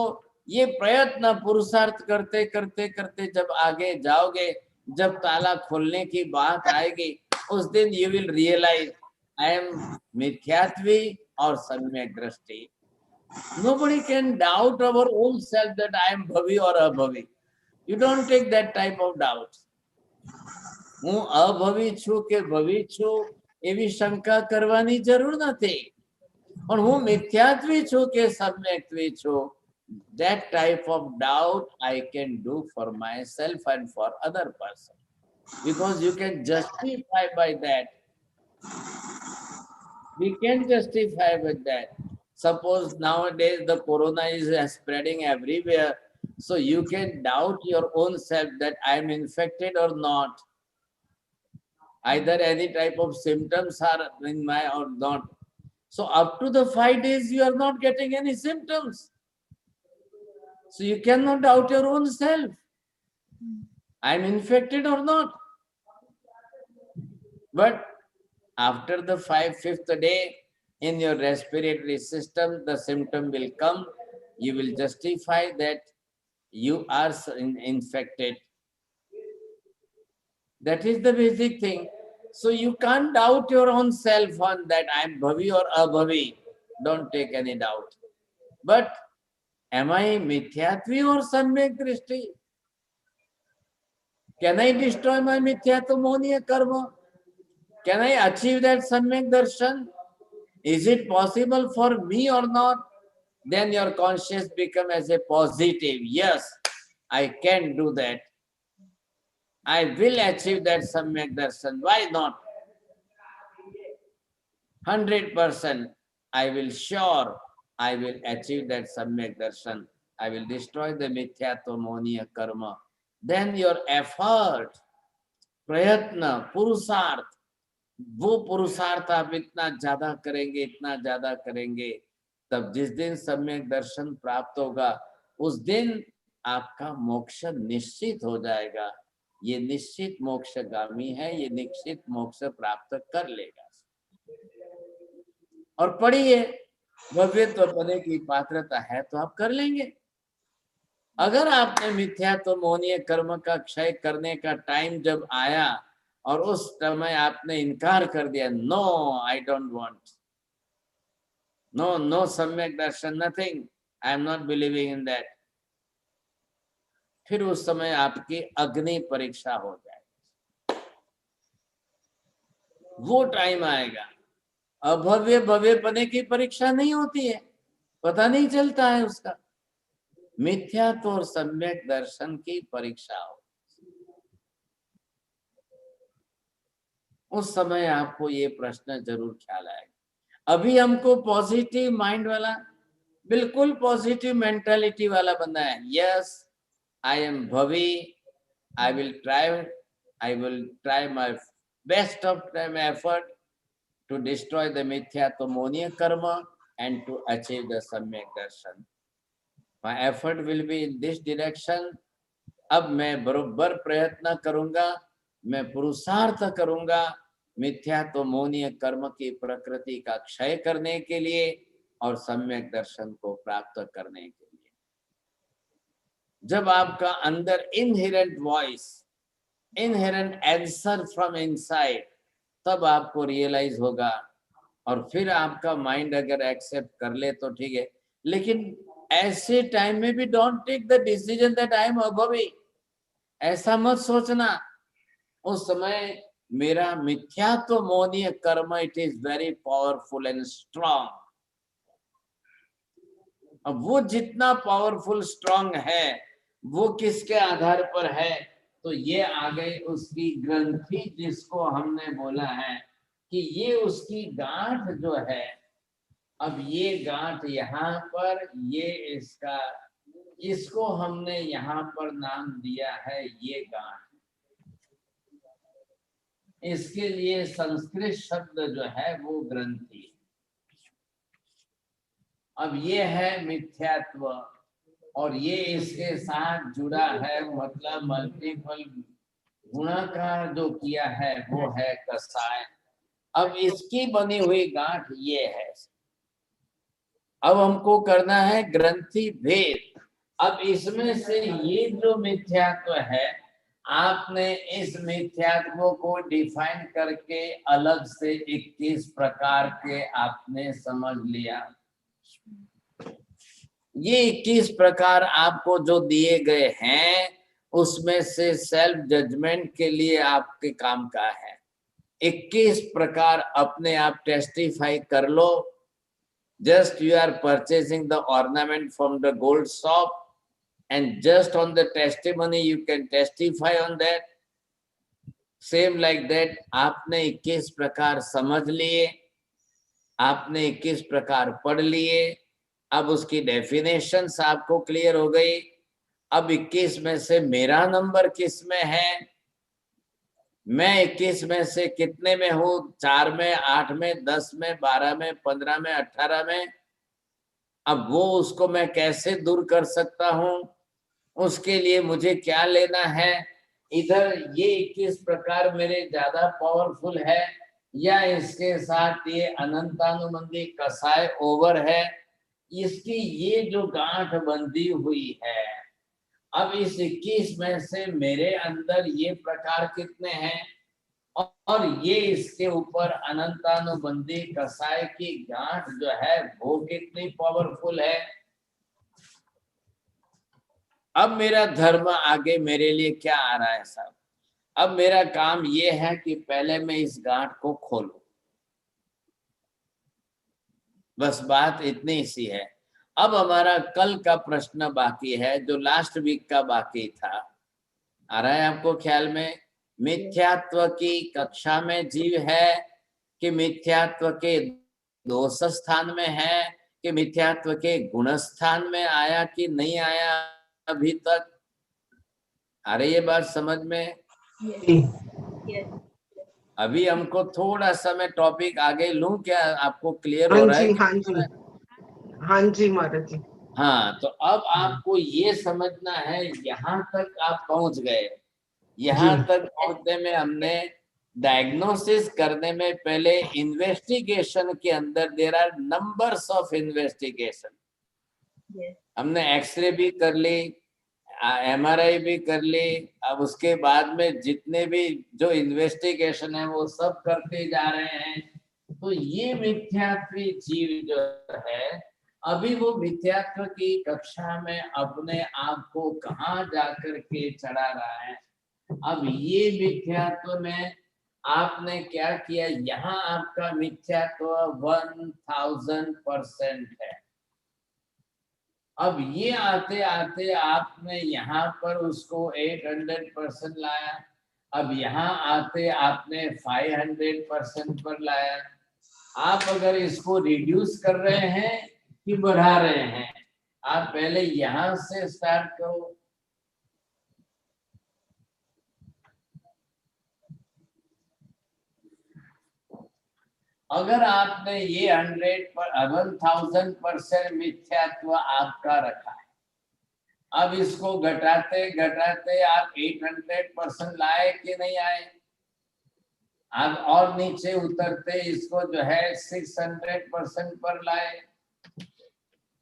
ये प्रयत्न पुरुषार्थ करते करते करते जब आगे जाओगे, जब ताला खोलने की बात आएगी, उस दिन you will realise I am मिथ्यात्वी और सम्यक दृष्टि। Nobody can doubt our own self that I am bhavi or abhavi. You don't take that type of doubt. હું અભવી છું કે ભવી છું એવી શંકા કરવાની જરૂર નથી, પણ હું મિથ્યાત્વી છું કે સમ્યક્ત્વી છું, that type of doubt I can do for myself and for other person, because you can justify by that. We can justify with that. Suppose nowadays the corona is spreading everywhere, so you can doubt your own self that I am infected or not. Either any type of symptoms are in my or not. So up to the 5 days you are not getting any symptoms. So you cannot doubt your own self. I am infected or not. But after the 5th day, in your respiratory system, the symptom will come. You will justify that you are infected. That is the basic thing. So you can't doubt your own self on that I am bhavi or abhavi. Don't take any doubt. But am I mithyatvi or samyak drishti? Can I destroy my mithyatva mohniya karma? Can I achieve that samyak darshan? Is it possible for me or not? Then your conscience become as a positive. Yes, I can do that. I will achieve that samyak darshan. Why not? 100% I will sure I will achieve that samyak darshan. I will destroy the mithyatva mohniya karma. Then your effort, prayatna, purusarth, वो पुरुषार्थ आप इतना ज्यादा करेंगे, इतना ज्यादा करेंगे, तब जिस दिन सम्यक दर्शन प्राप्त होगा, उस दिन आपका मोक्ष निश्चित हो जाएगा। ये निश्चित मोक्षगामी है, ये निश्चित मोक्ष प्राप्त कर लेगा। और पढ़िए, भव्यत्व पने की पात्रता है तो आप कर लेंगे। अगर आपने मिथ्यात्व मोहनीय कर्म का क्षय करने का टाइम जब आया और उस समय आपने इनकार कर दिया, no I don't want, no सम्यक दर्शन, nothing, I am not believing in that, फिर उस समय आपकी अग्नि परीक्षा हो जाएगी। वो टाइम आएगा। अभव्य भव्य पने की परीक्षा नहीं होती है, पता नहीं चलता है उसका। मिथ्यात्व और सम्यक दर्शन की परीक्षा हो, उस समय आपको ये प्रश्न जरूर ख्याल आएगा। अभी हमको पॉजिटिव माइंड वाला, बिल्कुल पॉजिटिव मेंटालिटी वाला बनना है। यस, आई एम भवी, I will try my best of time effort to destroy the मिथ्यात्व मोहनीय karma and to achieve the सम्यक दर्शन। My effort will be in this direction. अब मैं बरोबर प्रयत्न करूंगा, मैं पुरुषार्थ करूंगा मिथ्या तो मौनीय कर्म की प्रकृति का क्षय करने के लिए और सम्यक दर्शन को प्राप्त करने के लिए। जब आपका अंदर inherent voice, inherent answer from inside, तब आपको रियलाइज होगा। और फिर आपका माइंड अगर एक्सेप्ट कर ले तो ठीक है, लेकिन ऐसे टाइम में भी don't take the decision that I am अभवी। ऐसा मत सोचना उस समय मेरा मिथ्यात्व मौनीय karma it is very powerful and strong. अब वो जितना पावरफुल स्ट्रांग है वो किसके आधार पर है? तो ये आ गई उसकी ग्रंथि, जिसको हमने बोला है कि ये उसकी गांठ जो है। अब ये गांठ यहाँ पर, ये इसका, इसको हमने यहाँ पर नाम दिया है ये गांठ। इसके लिए संस्कृत शब्द जो है वो ग्रंथि। अब ये है मिथ्यात्व और ये इसके साथ जुड़ा है, मतलब मल्टीपल गुणाकार जो किया है वो है कसाय। अब इसकी बनी हुई गांठ ये है। अब हमको करना है ग्रंथि भेद। अब इसमें से ये जो मिथ्यात्व है, आपने इस मिथ्यात्व को डिफाइन करके अलग से 21 प्रकार के आपने समझ लिया। ये 21 प्रकार आपको जो दिए गए हैं उसमें से सेल्फ जजमेंट के लिए आपके काम का है। 21 प्रकार अपने आप टेस्टिफाई कर लो। Just you are purchasing the ornament from the gold shop and just on the testimony you can testify on that. Same like that, आपने 21 प्रकार समझ लिए, आपने 21 प्रकार पढ़ लिए। अब उसकी डेफिनेशंस आपको क्लियर हो गई। अब 21 में से मेरा नंबर किस में है? मैं 21 में से कितने में हूँ? 4 में, 8 में, 10 में, 12 में, 15 में, 18 में। अब वो उसको मैं कैसे दूर कर सकता हूँ? उसके लिए मुझे क्या लेना है? इधर ये 21 प्रकार मेरे ज्यादा पावरफुल है या इसके साथ ये अनंतानुबंधी कसाय ओवर है? इसकी ये जो गांठ बंधी हुई है, अब इस 21 में से मेरे अंदर ये प्रकार कितने हैं और ये इसके ऊपर अनंतानुबंधी कसाय की गांठ जो है वो कितनी पावरफुल है। अब मेरा धर्म आगे मेरे लिए क्या आ रहा है साहब? अब मेरा काम ये है कि पहले मैं इस गांठ को खोलूं। बस बात इतनी सी है। अब हमारा कल का प्रश्न बाकी है जो लास्ट वीक का बाकी था। आ रहा है आपको ख्याल में? मिथ्यात्व की कक्षा में जीव है कि मिथ्यात्व के दोष स्थान में है कि मिथ्यात्व के गुण स्थान में आया कि नहीं आया अभी तक? आ रही है बात समझ में? अभी हमको थोड़ा सा मैं टॉपिक आगे लूं क्या? आपको क्लियर हो रहा है? हाँ जी महाराज जी। हाँ, तो अब आपको ये समझना है, यहाँ तक आप पहुंच गए। यहाँ तक पहुंचने में हमने डायग्नोसिस करने में पहले इन्वेस्टिगेशन के अंदर there are numbers of investigation. हमने एक्सरे भी कर ली, MRI भी कर ली। अब उसके बाद में जितने भी जो इन्वेस्टिगेशन है वो सब करते जा रहे हैं। तो ये मिथ्यात्वी जीव जो है, अभी वो मिथ्यात्व की कक्षा में अपने आप को कहाँ जाकर के चढ़ा रहा है। अब ये मिथ्यात्व में आपने क्या किया? यहाँ आपका मिथ्यात्व 1000% है। अब ये आते आते आपने यहाँ पर उसको 800% लाया। अब यहाँ आते आपने 500% पर लाया। आप अगर इसको रिड्यूस कर रहे हैं कि बढ़ा रहे हैं? आप पहले यहाँ से स्टार्ट करो। अगर आपने ये 1000% मिथ्यात्व आपका रखा है, अब इसको घटाते घटाते आप 800% लाए कि नहीं आए? अब और नीचे उतरते इसको जो है 600% पर लाए,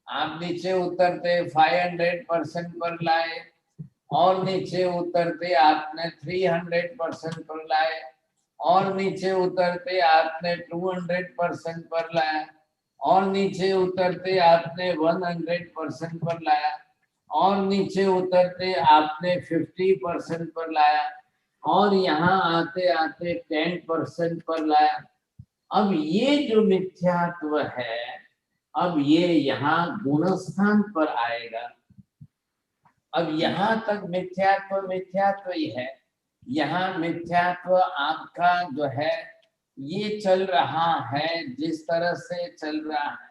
आप नीचे उतरते 500% पर लाए, और नीचे उतरते आपने 300% पर लाए, और नीचे उतरते आपने 200% पर लाया, और नीचे उतरते आपने 100% पर लाया, और नीचे उतरते आपने 50% पर लाया, और यहाँ आते आते 10% पर लाया। अब ये जो मिथ्यात्व है, अब ये यहाँ गुणस्थान पर आएगा। अब यहाँ तक मिथ्यात्व मिथ्यात्व ही है, यहाँ मिथ्यात्व आपका जो है ये चल रहा है जिस तरह से चल रहा है।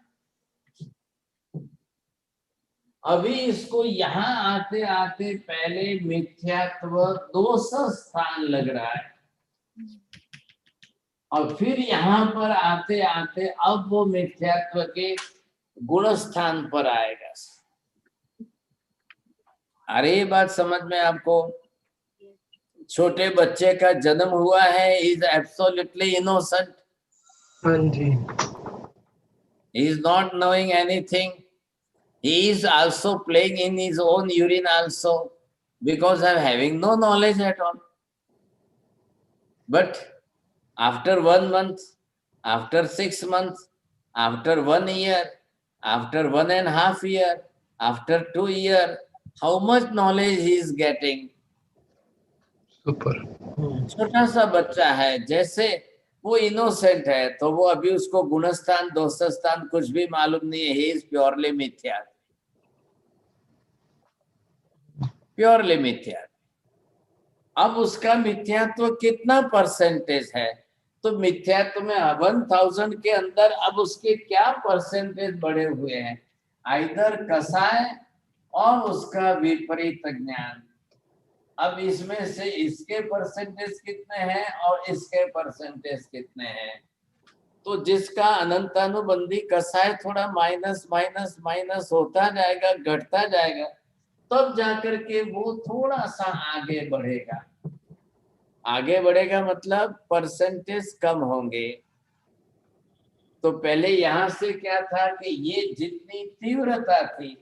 अभी इसको यहाँ आते आते पहले मिथ्यात्व दोष स्थान लग रहा है, और फिर यहाँ पर आते आते अब वो मिथ्यात्व के गुण स्थान पर आएगा। अरे ये बात समझ में आपको? छोटे बच्चे का जन्म हुआ है, इज एब्सोल्युटली इनोसेंट, हाँ जी, is not knowing anything, he is also playing in his own urine also, because I'm having no knowledge at all. But after 1 month, after 6 months, after 1 year, after 1.5 year, after 2 years, how much knowledge he is getting? Super. छोटा सा बच्चा है, जैसे वो इनोसेंट है, तो वो अभी उसको गुणस्थान दोषस्थान कुछ भी मालूम नहीं है। ही इज प्योरली मिथ्या, प्योरली मिथ्या। अब उसका मिथ्यात्व कितना परसेंटेज है? तो मिथ्यात्व में 1000 के अंदर अब उसके क्या परसेंटेज बढ़े हुए हैं? आइदर कसाय और उसका विपरीत ज्ञान। अब इसमें से इसके परसेंटेज कितने हैं और इसके परसेंटेज कितने हैं? तो जिसका अनंतानुबंधी कसाय थोड़ा माइनस माइनस माइनस होता जाएगा, घटता जाएगा, तब जाकर के वो थोड़ा सा आगे बढ़ेगा। आगे बढ़ेगा मतलब परसेंटेज कम होंगे। तो पहले यहाँ से क्या था कि ये जितनी तीव्रता थी,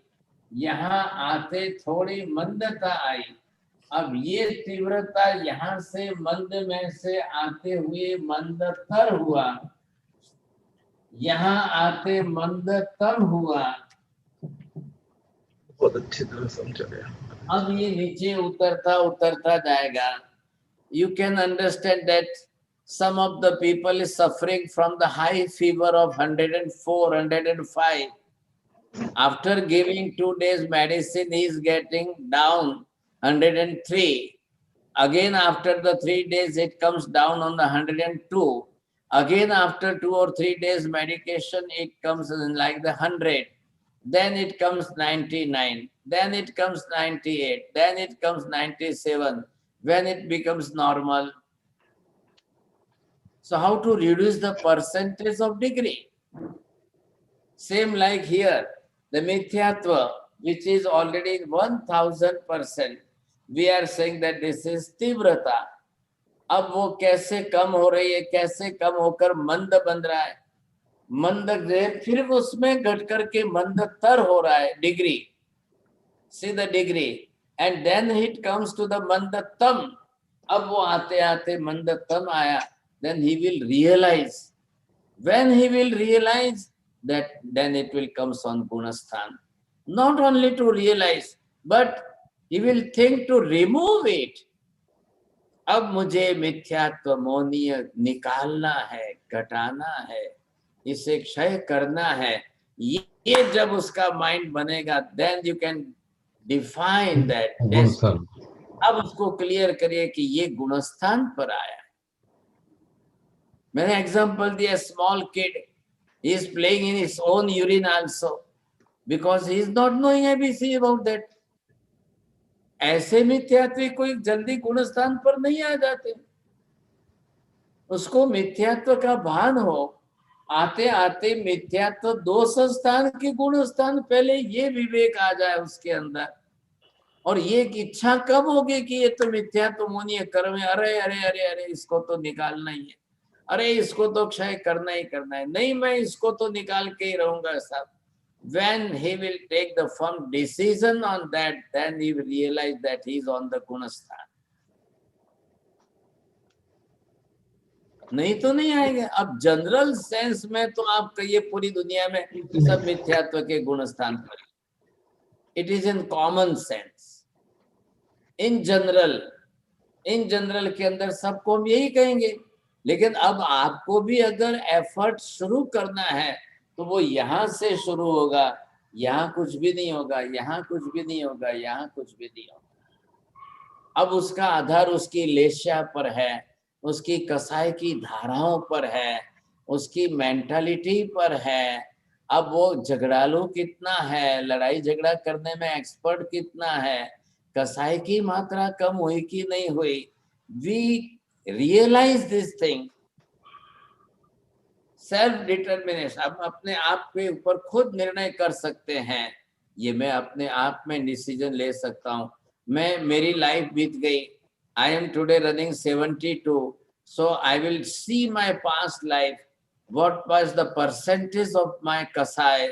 यहाँ आते थोड़ी मंदता आई। अब ये तीव्रता यहाँ से मंद में से आते हुए मंदतर हुआ, यहाँ आते मंदतम हुआ। बहुत अच्छी तरह समझा गया। अब ये नीचे उतरता उतरता जाएगा। You can understand that some of the people is suffering from the high fever of 104, 105. After giving 2 days medicine, he is getting down 103. Again, after the 3 days, it comes down on the 102. Again, after 2 or 3 days medication, it comes in like the 100. Then it comes 99. Then it comes 98. Then it comes 97. When it becomes normal. So how to reduce the percentage of degree? Same like here, the mithyatva, which is already 1000%, we are saying that this is तीव्रता। अब वो कैसे कम हो रही है, कैसे कम होकर मंद बन रहा है, मंद फिर उसमें घट करके मंदतर हो रहा है, degree. See the degree, and then it comes to the mandatam. अब वो आते आते मंदतम आया, then he will realize. When he will realize that, then it will comes on gunasthan. Not only to realize, but he will think to remove it. अब मुझे मिथ्यात्व मोनीय निकालना है, घटाना है, इसे क्षय करना है। ये जब उसका माइंड बनेगा, then you can define that. अब उसको क्लियर करिए कि ये गुणस्थान पर आया है। मैंने एग्जांपल दिया, small kid is playing in his own urine also because he is not knowing ABC about that. ऐसे मिथ्यात्व कोई जल्दी गुणस्थान पर नहीं आ जाते। उसको मिथ्यात्व का भान हो, आते आते मिथ्यात्व दोष स्थान की गुण स्थान, पहले ये विवेक आ जाए उसके अंदर, और ये इच्छा कब होगी कि ये तो मिथ्यात्व मोनीय कर्म है, अरे अरे अरे अरे इसको तो निकालना ही है। अरे इसको तो क्षय करना ही करना है, नहीं मैं इसको तो निकाल के ही रहूंगा सब. When he will take the firm decision on that, then he will realize that he is on the Gunasthan. नहीं तो नहीं आएंगे. अब जनरल सेंस में तो आप कहिए पूरी दुनिया में सब मिथ्यात्व के गुणस्थान पर. It is in common sense. In general के अंदर सबको हम यही कहेंगे. लेकिन अब आपको भी अगर एफर्ट शुरू करना है तो वो यहाँ से शुरू होगा. यहाँ कुछ भी नहीं होगा, यहाँ कुछ भी नहीं होगा, यहाँ कुछ भी नहीं होगा. अब उसका आधार उसकी लेस्या पर है, उसकी कसाई की धाराओं पर है, उसकी मेंटालिटी पर है. अब वो झगड़ालू कितना है, लड़ाई झगड़ा करने में एक्सपर्ट कितना है, कसाई की मात्रा कम हुई कि नहीं हुई. We realise this thing. Self determination. अब अपने आप के ऊपर खुद निर्णय कर सकते हैं. ये मैं अपने आप में डिसीजन ले सकता हूँ. मैं मेरी लाइफ बीत गई. I am today running 72. So I will see my past life. What was the percentage of my kasai?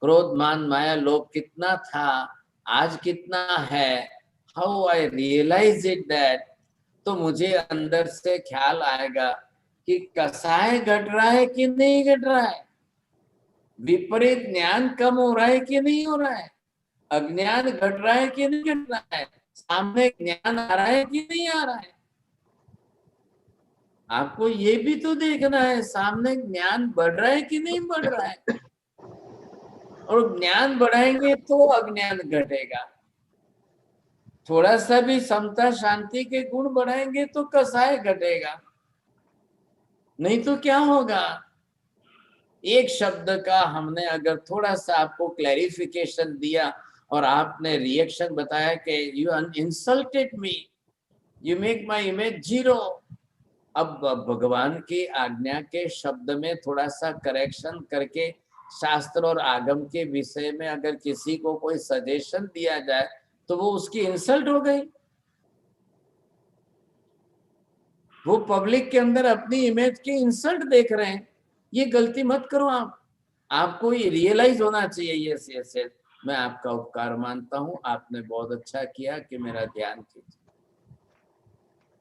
क्रोध मान माया लोभ कितना था, आज कितना है. How I realize it that. तो मुझे अंदर से ख्याल आएगा कि कसाय घट रहा है कि नहीं घट रहा है, विपरीत ज्ञान कम हो रहा है कि नहीं हो रहा है, अज्ञान घट रहा है कि नहीं घट रहा है, सामने ज्ञान आ रहा है कि नहीं आ रहा है. आपको ये भी तो देखना है सामने ज्ञान बढ़ रहा है कि नहीं बढ़ रहा है. और ज्ञान बढ़ाएंगे तो अज्ञान घटेगा. थोड़ा सा भी समता शांति के गुण बढ़ाएंगे तो कसाय घटेगा. नहीं तो क्या होगा. एक शब्द का हमने अगर थोड़ा सा आपको क्लैरिफिकेशन दिया और आपने रिएक्शन बताया कि you insulted me, you make my image zero. अब भगवान की आज्ञा के शब्द में थोड़ा सा करेक्शन करके शास्त्र और आगम के विषय में अगर किसी को कोई सजेशन दिया जाए तो वो उसकी इंसल्ट हो गई. वो पब्लिक के अंदर अपनी इमेज की इंसल्ट देख रहे हैं. ये गलती मत करो आप. आपको ये रियलाइज होना चाहिए. ये मैं आपका उपकार मानता हूं. आपने बहुत अच्छा किया कि मेरा ध्यान कीजिए.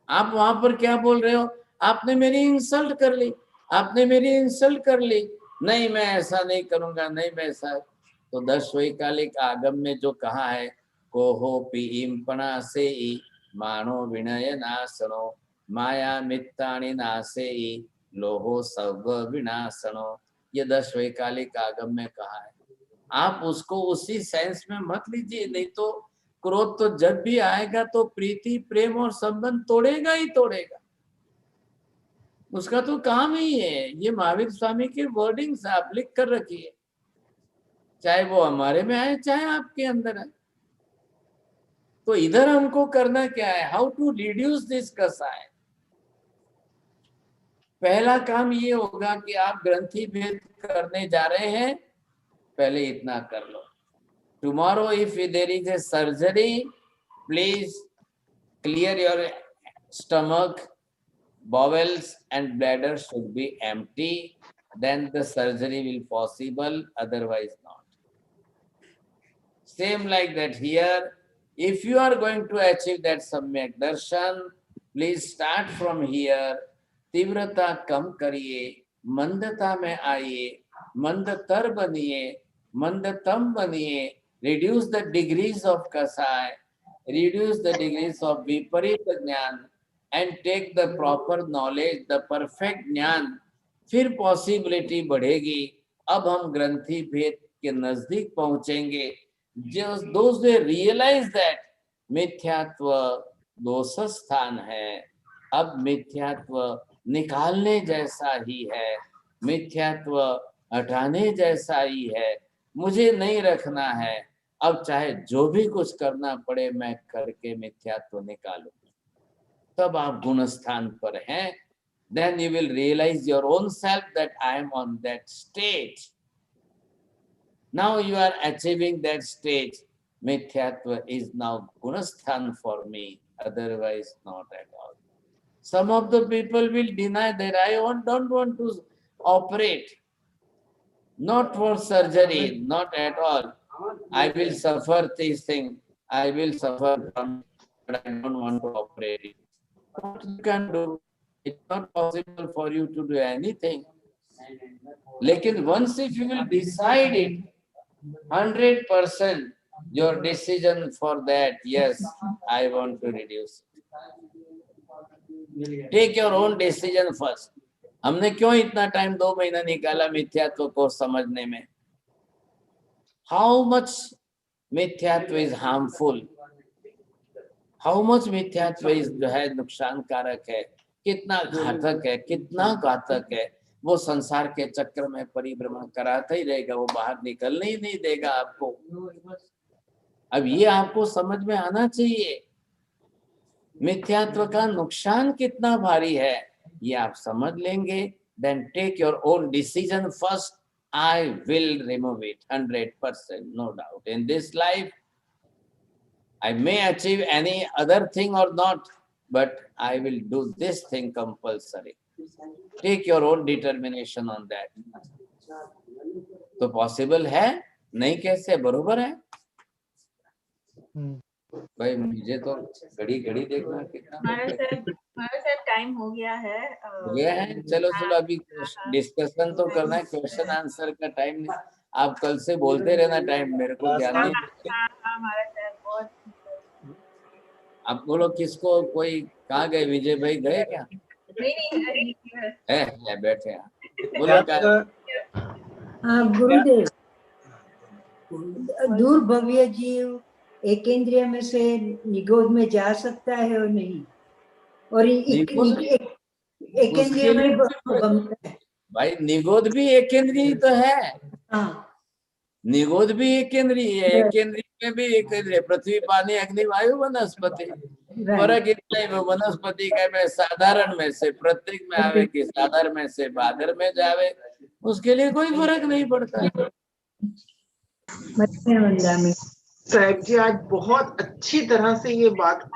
आप वहां पर क्या बोल रहे हो, आपने मेरी इंसल्ट कर ली, आपने मेरी इंसल्ट कर ली. नहीं मैं ऐसा नहीं करूंगा, नहीं मैं ऐसा. तो 10 वैकालिक आगम में जो कहा है, कोहो पीपणा से मानो विनय नासनो माया मित्तानि नासे लोहो सर्व विनाशनो. ये 10 वैकालिक आगम में कहा है. आप उसको उसी सेंस में मत लीजिए. नहीं तो क्रोध तो जब भी आएगा तो प्रीति प्रेम और संबंध तोड़ेगा ही तोड़ेगा. उसका तो काम ही है. ये महावीर स्वामी की वर्डिंग्स आप लिख कर रखिए, चाहे वो हमारे में आए चाहे आपके अंदर है. तो इधर हमको करना क्या है, हाउ टू रिड्यूस दिस कसाय. पहला काम ये होगा कि आप ग्रंथि भेद करने जा रहे हैं, पहले इतना कर लो. Tomorrow if there is a surgery, please clear your stomach, bowels and bladder should be empty, then the surgery will possible, otherwise not. Same like that here, if you are going to achieve that samyak darshan, please start from here. तीव्रता कम करिए, मंदता में आइए, मंदतर बनिए, मंदतम बनिए. reduce the degrees of kasai, reduce the degrees of viparita jnana and take the proper knowledge, the perfect ज्ञान. फिर पॉसिबिलिटी बढ़ेगी. अब हम ग्रंथि भेद के नजदीक पहुंचेंगे. Just those who realize that मिथ्यात्व दोष स्थान है, अब मिथ्यात्व निकालने जैसा ही है, मिथ्यात्व हटाने जैसा ही है, मुझे नहीं रखना है. अब चाहे जो भी कुछ करना पड़े मैं करके मिथ्यात्व निकालूं. तब आप गुणस्थान पर हैं. Then you will realize your own self that I am on that stage. Now you are achieving that stage. Mithyatva is now gunasthan for me, otherwise not at all. Some of the people will deny that don't want to operate. Not for surgery, not at all. I will suffer this thing. I will suffer from it, but I don't want to operate. What you can do? It's not possible for you to do anything. Lekin once if you will decide it, 100% your decision for that, yes, I want to reduce it. Take your own decision first. हमने क्यों इतना टाइम 2 महीना निकाला मिथ्यात्व को समझने में? How much मिथ्यात्व is harmful? How much मिथ्यात्व is जो है नुकसान कारक है, कितना घातक है, कितना घातक है, वो संसार के चक्र में परिभ्रमण कराता ही रहेगा, वो बाहर निकलने ही नहीं देगा आपको। अब ये आपको समझ में आना चाहिए, मिथ्यात्व का नुकसान कितना भारी है, ये आप समझ लेंगे, then take your own decision first. I will remove it 100%, no doubt. In this life, I may achieve any other thing or not, but I will do this thing compulsory. Take your own determination on that. तो possible है, नहीं कैसे, बरोबर है? भाई मुझे तो घड़ी देखना कितना हमारा सर टाइम हो गया है। चलो अभी डिस्कशन तो करना है, क्वेश्चन आंसर का टाइम नहीं। आप कल से बोलते रहना, टाइम मेरे को ध्यान नहीं। हमारा सर बहुत। आप बोलो किसको, कोई कहाँ गए? विजय भाई गए क्या? नहीं है बैठे हैं, बोलो क्या? गुरुदेव, दूर भव्य जीव एकेंद्रिय में से निगोद में जा सकता है और नहीं, और एकेंद्रिय में बनता है। भाई निगोद भी एकेंद्रीय तो है। हाँ, निगोद भी एकेंद्रीय है, एकेंद्रीय में भी एकेंद्रीय, पृथ्वी पानी अग्नि वायु वनस्पति। फर्क इतना ही वनस्पति का में साधारण में से प्रत्येक में आवे कि साधारण में से बादर में जावे, उसके लिए कोई फर्क नहीं पड़ता। साहब जी आज बहुत अच्छी तरह से ये बात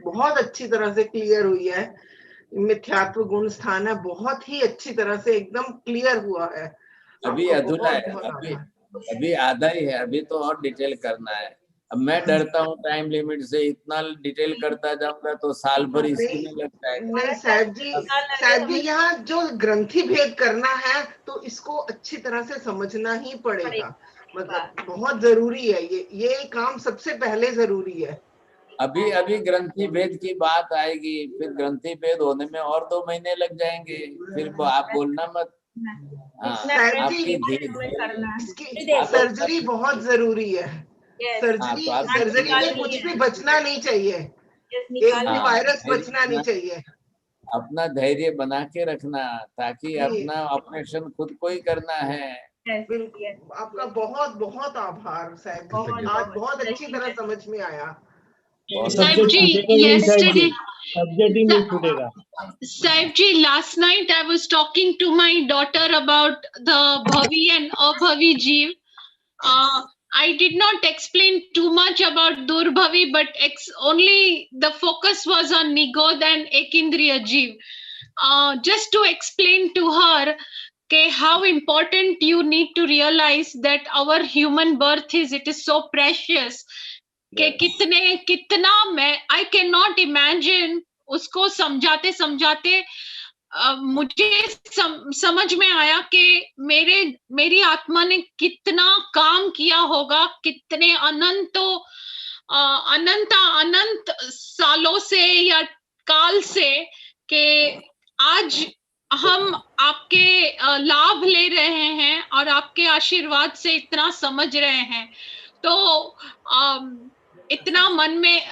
बहुत अच्छी तरह से क्लियर हुई है। मिथ्यात्व गुण स्थान है, बहुत ही अच्छी तरह से एकदम क्लियर हुआ है। अभी अधूरा है, अभी आधा ही है, अभी तो और डिटेल करना है। अब मैं डरता हूँ टाइम लिमिट से, इतना डिटेल करता जाऊंगा तो साल भर इसी में लग जाएगा। नहीं साहब जी यहाँ जो ग्रंथि भेद करना है तो इसको अच्छी तरह से समझना ही पड़ेगा, मतलब बहुत जरूरी है, ये काम सबसे पहले जरूरी है। अभी ग्रंथि भेद की बात आएगी, फिर ग्रंथि भेद होने में और 2 महीने लग जाएंगे, फिर आप बोलना मत। सर्जरी बहुत जरूरी है, सर्जरी में कुछ भी बचना नहीं चाहिए, एक भी वायरस बचना नहीं चाहिए। अपना धैर्य बना के रखना, ताकि अपना ऑपरेशन खुद को ही करना है। आपका बहुत बहुत आभार साहब जी, आज बहुत अच्छी तरह समझ में आया। साहब जी, last night I was talking to my daughter about the bhavi and abhavi jeev. I did not explain too much about durbhavi, but only the focus was on nigod and ekindriya jeev. Just to explain to her how important you need to realize that our human birth it is so precious. कितना मैं I cannot imagine, उसको समझाते मुझे समझ में आया कि मेरी आत्मा ने कितना काम किया होगा, कितने अनंत सालों से या काल से, कि आज हम आपके लाभ ले रहे हैं और आपके आशीर्वाद से इतना समझ रहे हैं। तो इतना मन में,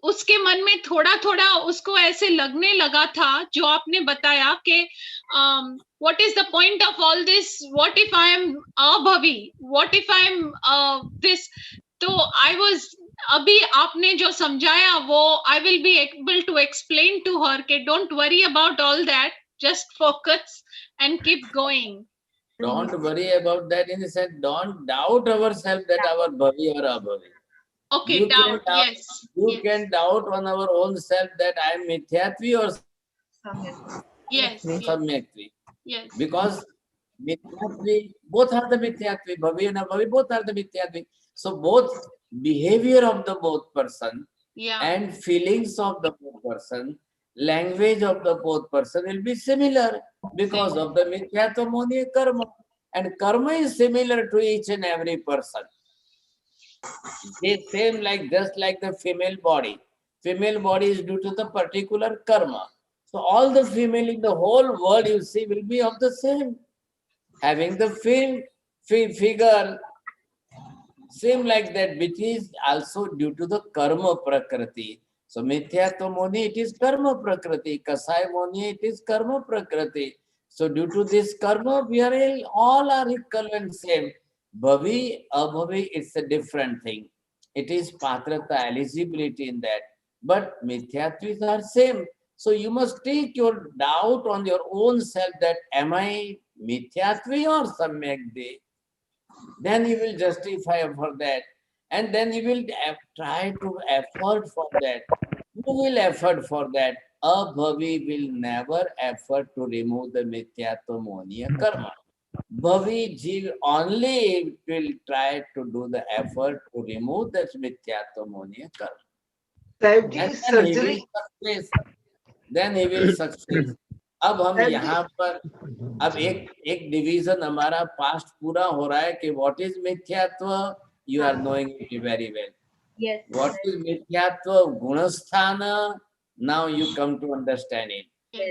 उसके मन में थोड़ा उसको ऐसे लगने लगा था जो आपने बताया कि what is the point of all this, what if I am abhavi, what if I am this। तो अभी आपने जो समझाया वो I will be able to explain to her कि don't worry about all that, just focus and keep going. Don't worry about that, in the sense don't doubt ourselves that our bhavi or abhavi. Okay, doubt, yes. You can doubt on our own self that I am mithyatvi or Yes. Samyaktvi. Yes. Because Mithyatvi, both are the Mithyatvi, Bhavi and Abhavi, both are the Mithyatvi. So both behavior of the both person and feelings of the both person, language of the both person will be similar because of the Mithyatva Monia karma. And karma is similar to each and every person. They same like just like the female body. Female body is due to the particular karma. So all the female in the whole world you see will be of the same, having the figure same like that, which is also due to the karma prakriti. So Mithyatva Moni, it is karma prakriti. Kasai Moni, it is karma prakriti. So due to this karma, we are all are equal and same. Bhavi, abhavi, it's a different thing. It is patrata, eligibility in that. But Mithyatvis are same. So you must take your doubt on your own self that am I Mithyatvi or Samyakdi? Then you will justify for that. And then you will try to effort for that. You will effort for that. Abhavi will never effort to remove the Mithyatva Monia karma. Bhavi Jiv only will try to do the effort to remove that Mithyatva Monia karma. Then he will success. अब हम यहाँ पर अब एक डिवीजन हमारा पास्ट पूरा हो रहा है कि व्हाट इज मिथ्यात्व, you are knowing it very well. What is मिथ्यात्व गुणस्थान, now you come to understand it.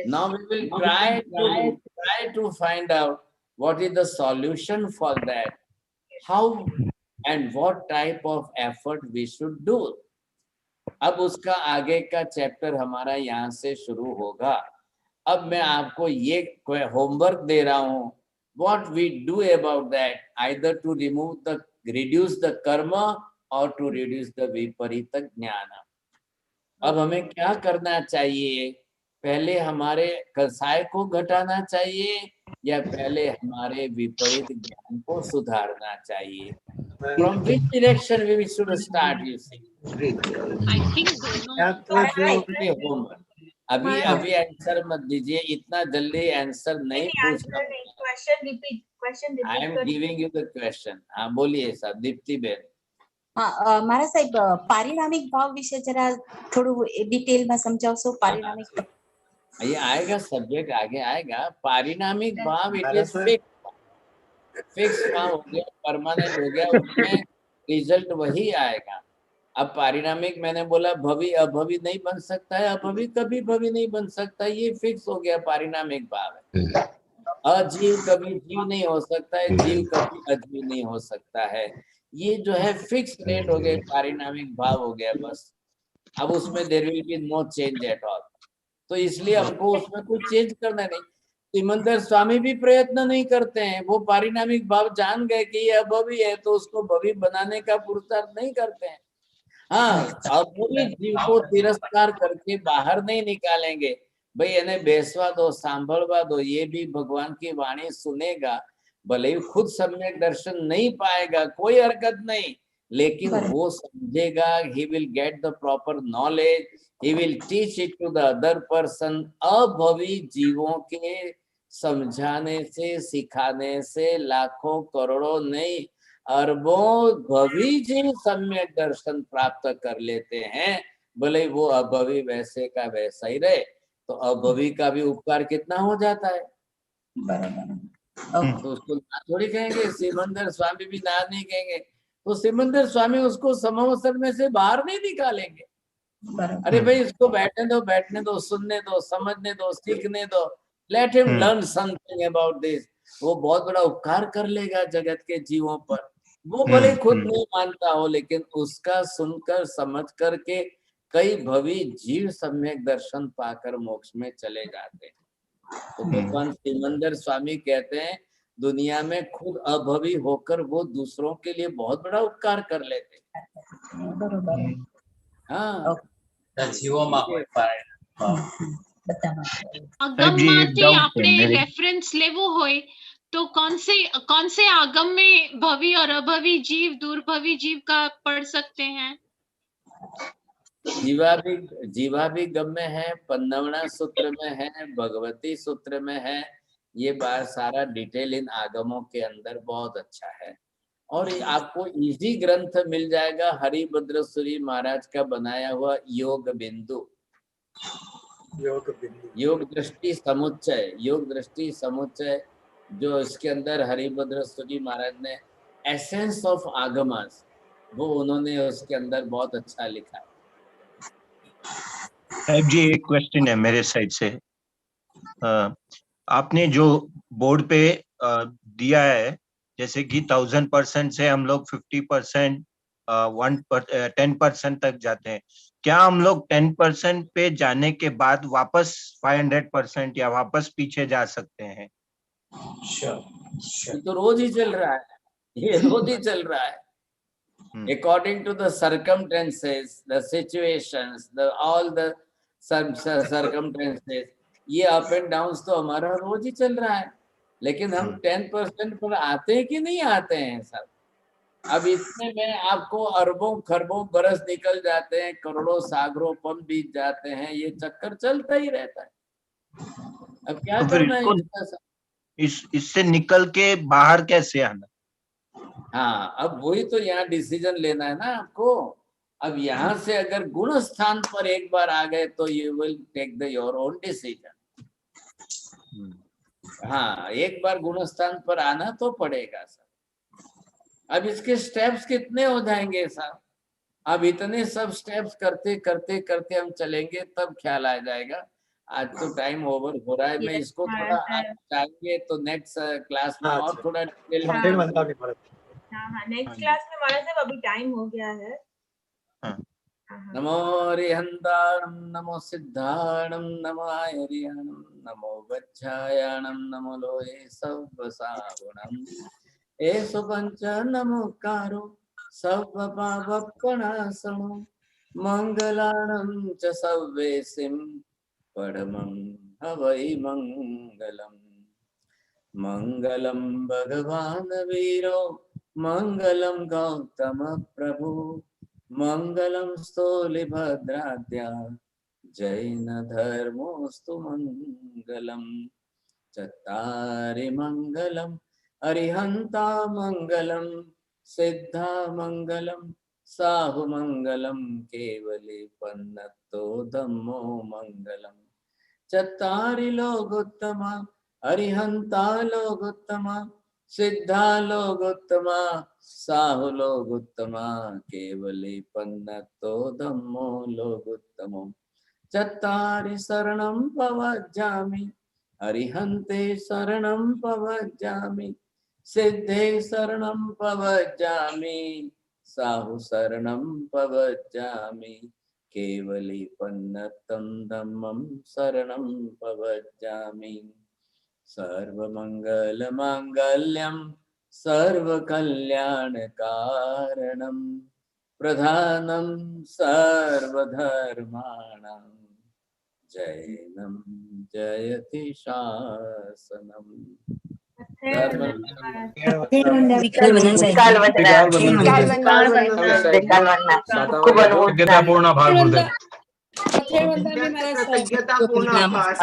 Now we will try to find out what is the solution for that, how and what type of effort we should do. अब उसका आगे का चैप्टर हमारा यहाँ से शुरू होगा. अब मैं आपको ये होमवर्क दे रहा हूँ. What we do about that, either to reduce the karma or to reduce the viparita jnana. अब हमें क्या करना चाहिए? पहले हमारे कसाय को घटाना चाहिए या पहले हमारे विपरीत ज्ञान को सुधारना चाहिए? From which direction we should start, you see? I think homework. अभी आंसर मत दीजिए, इतना जल्दी आंसर नहीं पूछना. I am giving you the question. हाँ बोलिए साहब, दीप्ति बेन. हाँ मारा साहेब, पारिणामिक भाव विषय जरा थोड़ू डिटेल में समझाओ. पारिणामिक ये आएगा, सब्जेक्ट आगे आएगा. पारिणामिक भाव इट इज फिक्स भाव हो गया, परमानेंट हो गया, उसमें रिजल्ट वही आएगा. अब पारिणामिक मैंने बोला भवि अभवि नहीं बन सकता है, अभवि कभी भवि नहीं बन सकता, ये फिक्स हो गया, पारिणामिक भाव है. अजीव कभी जीव नहीं हो सकता है, जीव कभी अजीव नहीं हो सकता है. ये जो है फिक्स रेट हो गए, पारिणामिक भाव हो गया बस. अब उसमें there will be no change at all. तो इसलिए हमको उसमें कुछ चेंज करना नहीं. सिमंदर स्वामी भी प्रयत्न नहीं करते हैं. वो पारिणामिक भाव जान गए कि ये अभवि है तो उसको भवि बनाने का पुरुषार्थ नहीं करते हैं. हाँ, अभवि जीव को तिरस्कार करके बाहर नहीं निकालेंगे. भाई इन्हें बेसवा दो, सांभळवा दो, ये भी भगवान की वाणी सुनेगा, भले ही खुद सम्यक दर्शन नहीं पाएगा, कोई हरकत नहीं, लेकिन वो समझेगा. He will get the proper knowledge, he will teach it to the other person. अभवि जीवों के समझाने से, सिखाने से लाखों करोड़ों नहीं, अरबों भवि जीव सम्यक दर्शन प्राप्त कर लेते हैं. भले वो अभवि वैसे का वैसा ही रहे, तो अभवि का भी उपकार कितना हो जाता है. तो उसको ना थोड़ी कहेंगे. सिमंदर स्वामी भी ना नहीं कहेंगे, तो सिमंदर स्वामी उसको समवसर में से बाहर नहीं निकालेंगे. अरे भाई इसको बैठने दो, सुनने दो, समझने दो, सीखने दो. Let him learn something about this. वो बहुत बड़ा उपकार कर लेगा जगत के जीवों पर. वो भले खुद नहीं मानता हो, लेकिन उसका सुनकर समझ करके कई भवि जीव सम्यक दर्शन पाकर मोक्ष में चले जाते हैं. तो भगवान सिमंदर स्वामी कहते हैं दुनिया में खुद अभवि होकर वो दूसरों के लिए बहुत बड़ा उपकार कर लेते हैं. हाँ, આગમમાંથી આપણે રેફરન્સ લેવો હોય तो कौन से आगम में भवि और अभवि जीव, दुर्भवि जीव का पढ़ सकते हैं? जीवा भी गम्य है, 15वां सूत्र में है, भगवती सूत्र में है। ये बात सारा डिटेल इन आगमों के अंदर बहुत अच्छा है। और आपको इजी ग्रंथ मिल जाएगा हरिभद्र सूरी महाराज का बनाया हुआ योग बिंदु, योग दृष्टि समुच्चय, जो इसके अंदर हरिभद्र सूरी महाराज ने एसेंस ऑफ आगमास, वो उन्होंने उसके अंदर बहुत अच्छा लिखा है। साहब जी एक क्वेश्चन है मेरे साइड से। आपने जो बोर्ड पे दिया है, जैसे कि 1000% से हम लोग 50%, 10% तक जाते हैं, क्या हम लोग 10% पे जाने के बाद वापस 500% या वापस पीछे जा सकते हैं? तो रोज ही चल रहा है, ये रोज ही चल रहा है। According to the circumstances, the situations, all the circumstances, ये अप एंड डाउन्स तो हमारा रोज ही चल रहा है। लेकिन हम 10% पर आते हैं कि नहीं आते हैं सर? अब इतने में आपको अरबों खरबों बरस निकल जाते हैं, करोड़ों सागरों पन बीत जाते हैं, ये चक्कर चलता ही रहता है। अब क्या तो करना है इससे निकल के बाहर कैसे आना? हाँ, अब वही तो यहाँ डिसीजन लेना है ना आपको। अब यहाँ से अगर गुण स्थान पर एक बार आ गए तो you will take the your own decision. हाँ, एक बार गुण स्थान पर आना तो पड़ेगा सर। अब इसके स्टेप्स कितने हो जाएंगे सर? अब इतने सब स्टेप्स करते करते करते हम चलेंगे तब ख्याल आ जाएगा। आज तो टाइम ओवर हो रहा है। मैं इसको थोड़ा आप चाहिए तो नेक्स्ट क्लास में और थोड़ा डिटेल में। हाँ, नेक्स्ट क्लास में हमारा सब अभी टाइम हो गया है। नमो हरिहंताणं नमो सिद्धाणं नमो हरिहंताणं नमो वज्रायाणं नमो लोहे सवसागुणं एषु पंच नमोकारो सर्वपापप्रणाशनो मंगलानं च सर्वेसिं परमं हवै मंगलम्। मंगलं भगवान् वीरो मंगलं गौतम प्रभु मंगलं स्थूलिभद्राद्या जैन धर्मोस्तु मंगलम। चत्तारि मंगलम अरिहंता मंगलम सिद्धा मंगलम साहु मंगलम केवली पन्नतो धम्मो मंगलम। चत्तारि लोकोत्तमा अरिहंता लोकोत्तमा सिद्धा लोकोत्तमा साहु लोकोत्तमा केवली पन्नतो धम्मो लोकोत्तमो। चत्तारि शरणं पवज्जामि अरिहन्ते शरणं पवज्जामि सिद्धे शरणं पवज्जामि साहु शरणं पवज्जामि केवली पन्नतं धम्मं शरणं पवज्जामि। सर्वमंगल मांगल्यम सर्वकल्याण कारणम प्रधानम सर्वधर्माणां जैनम जयति शासनम। पूर्ण भाव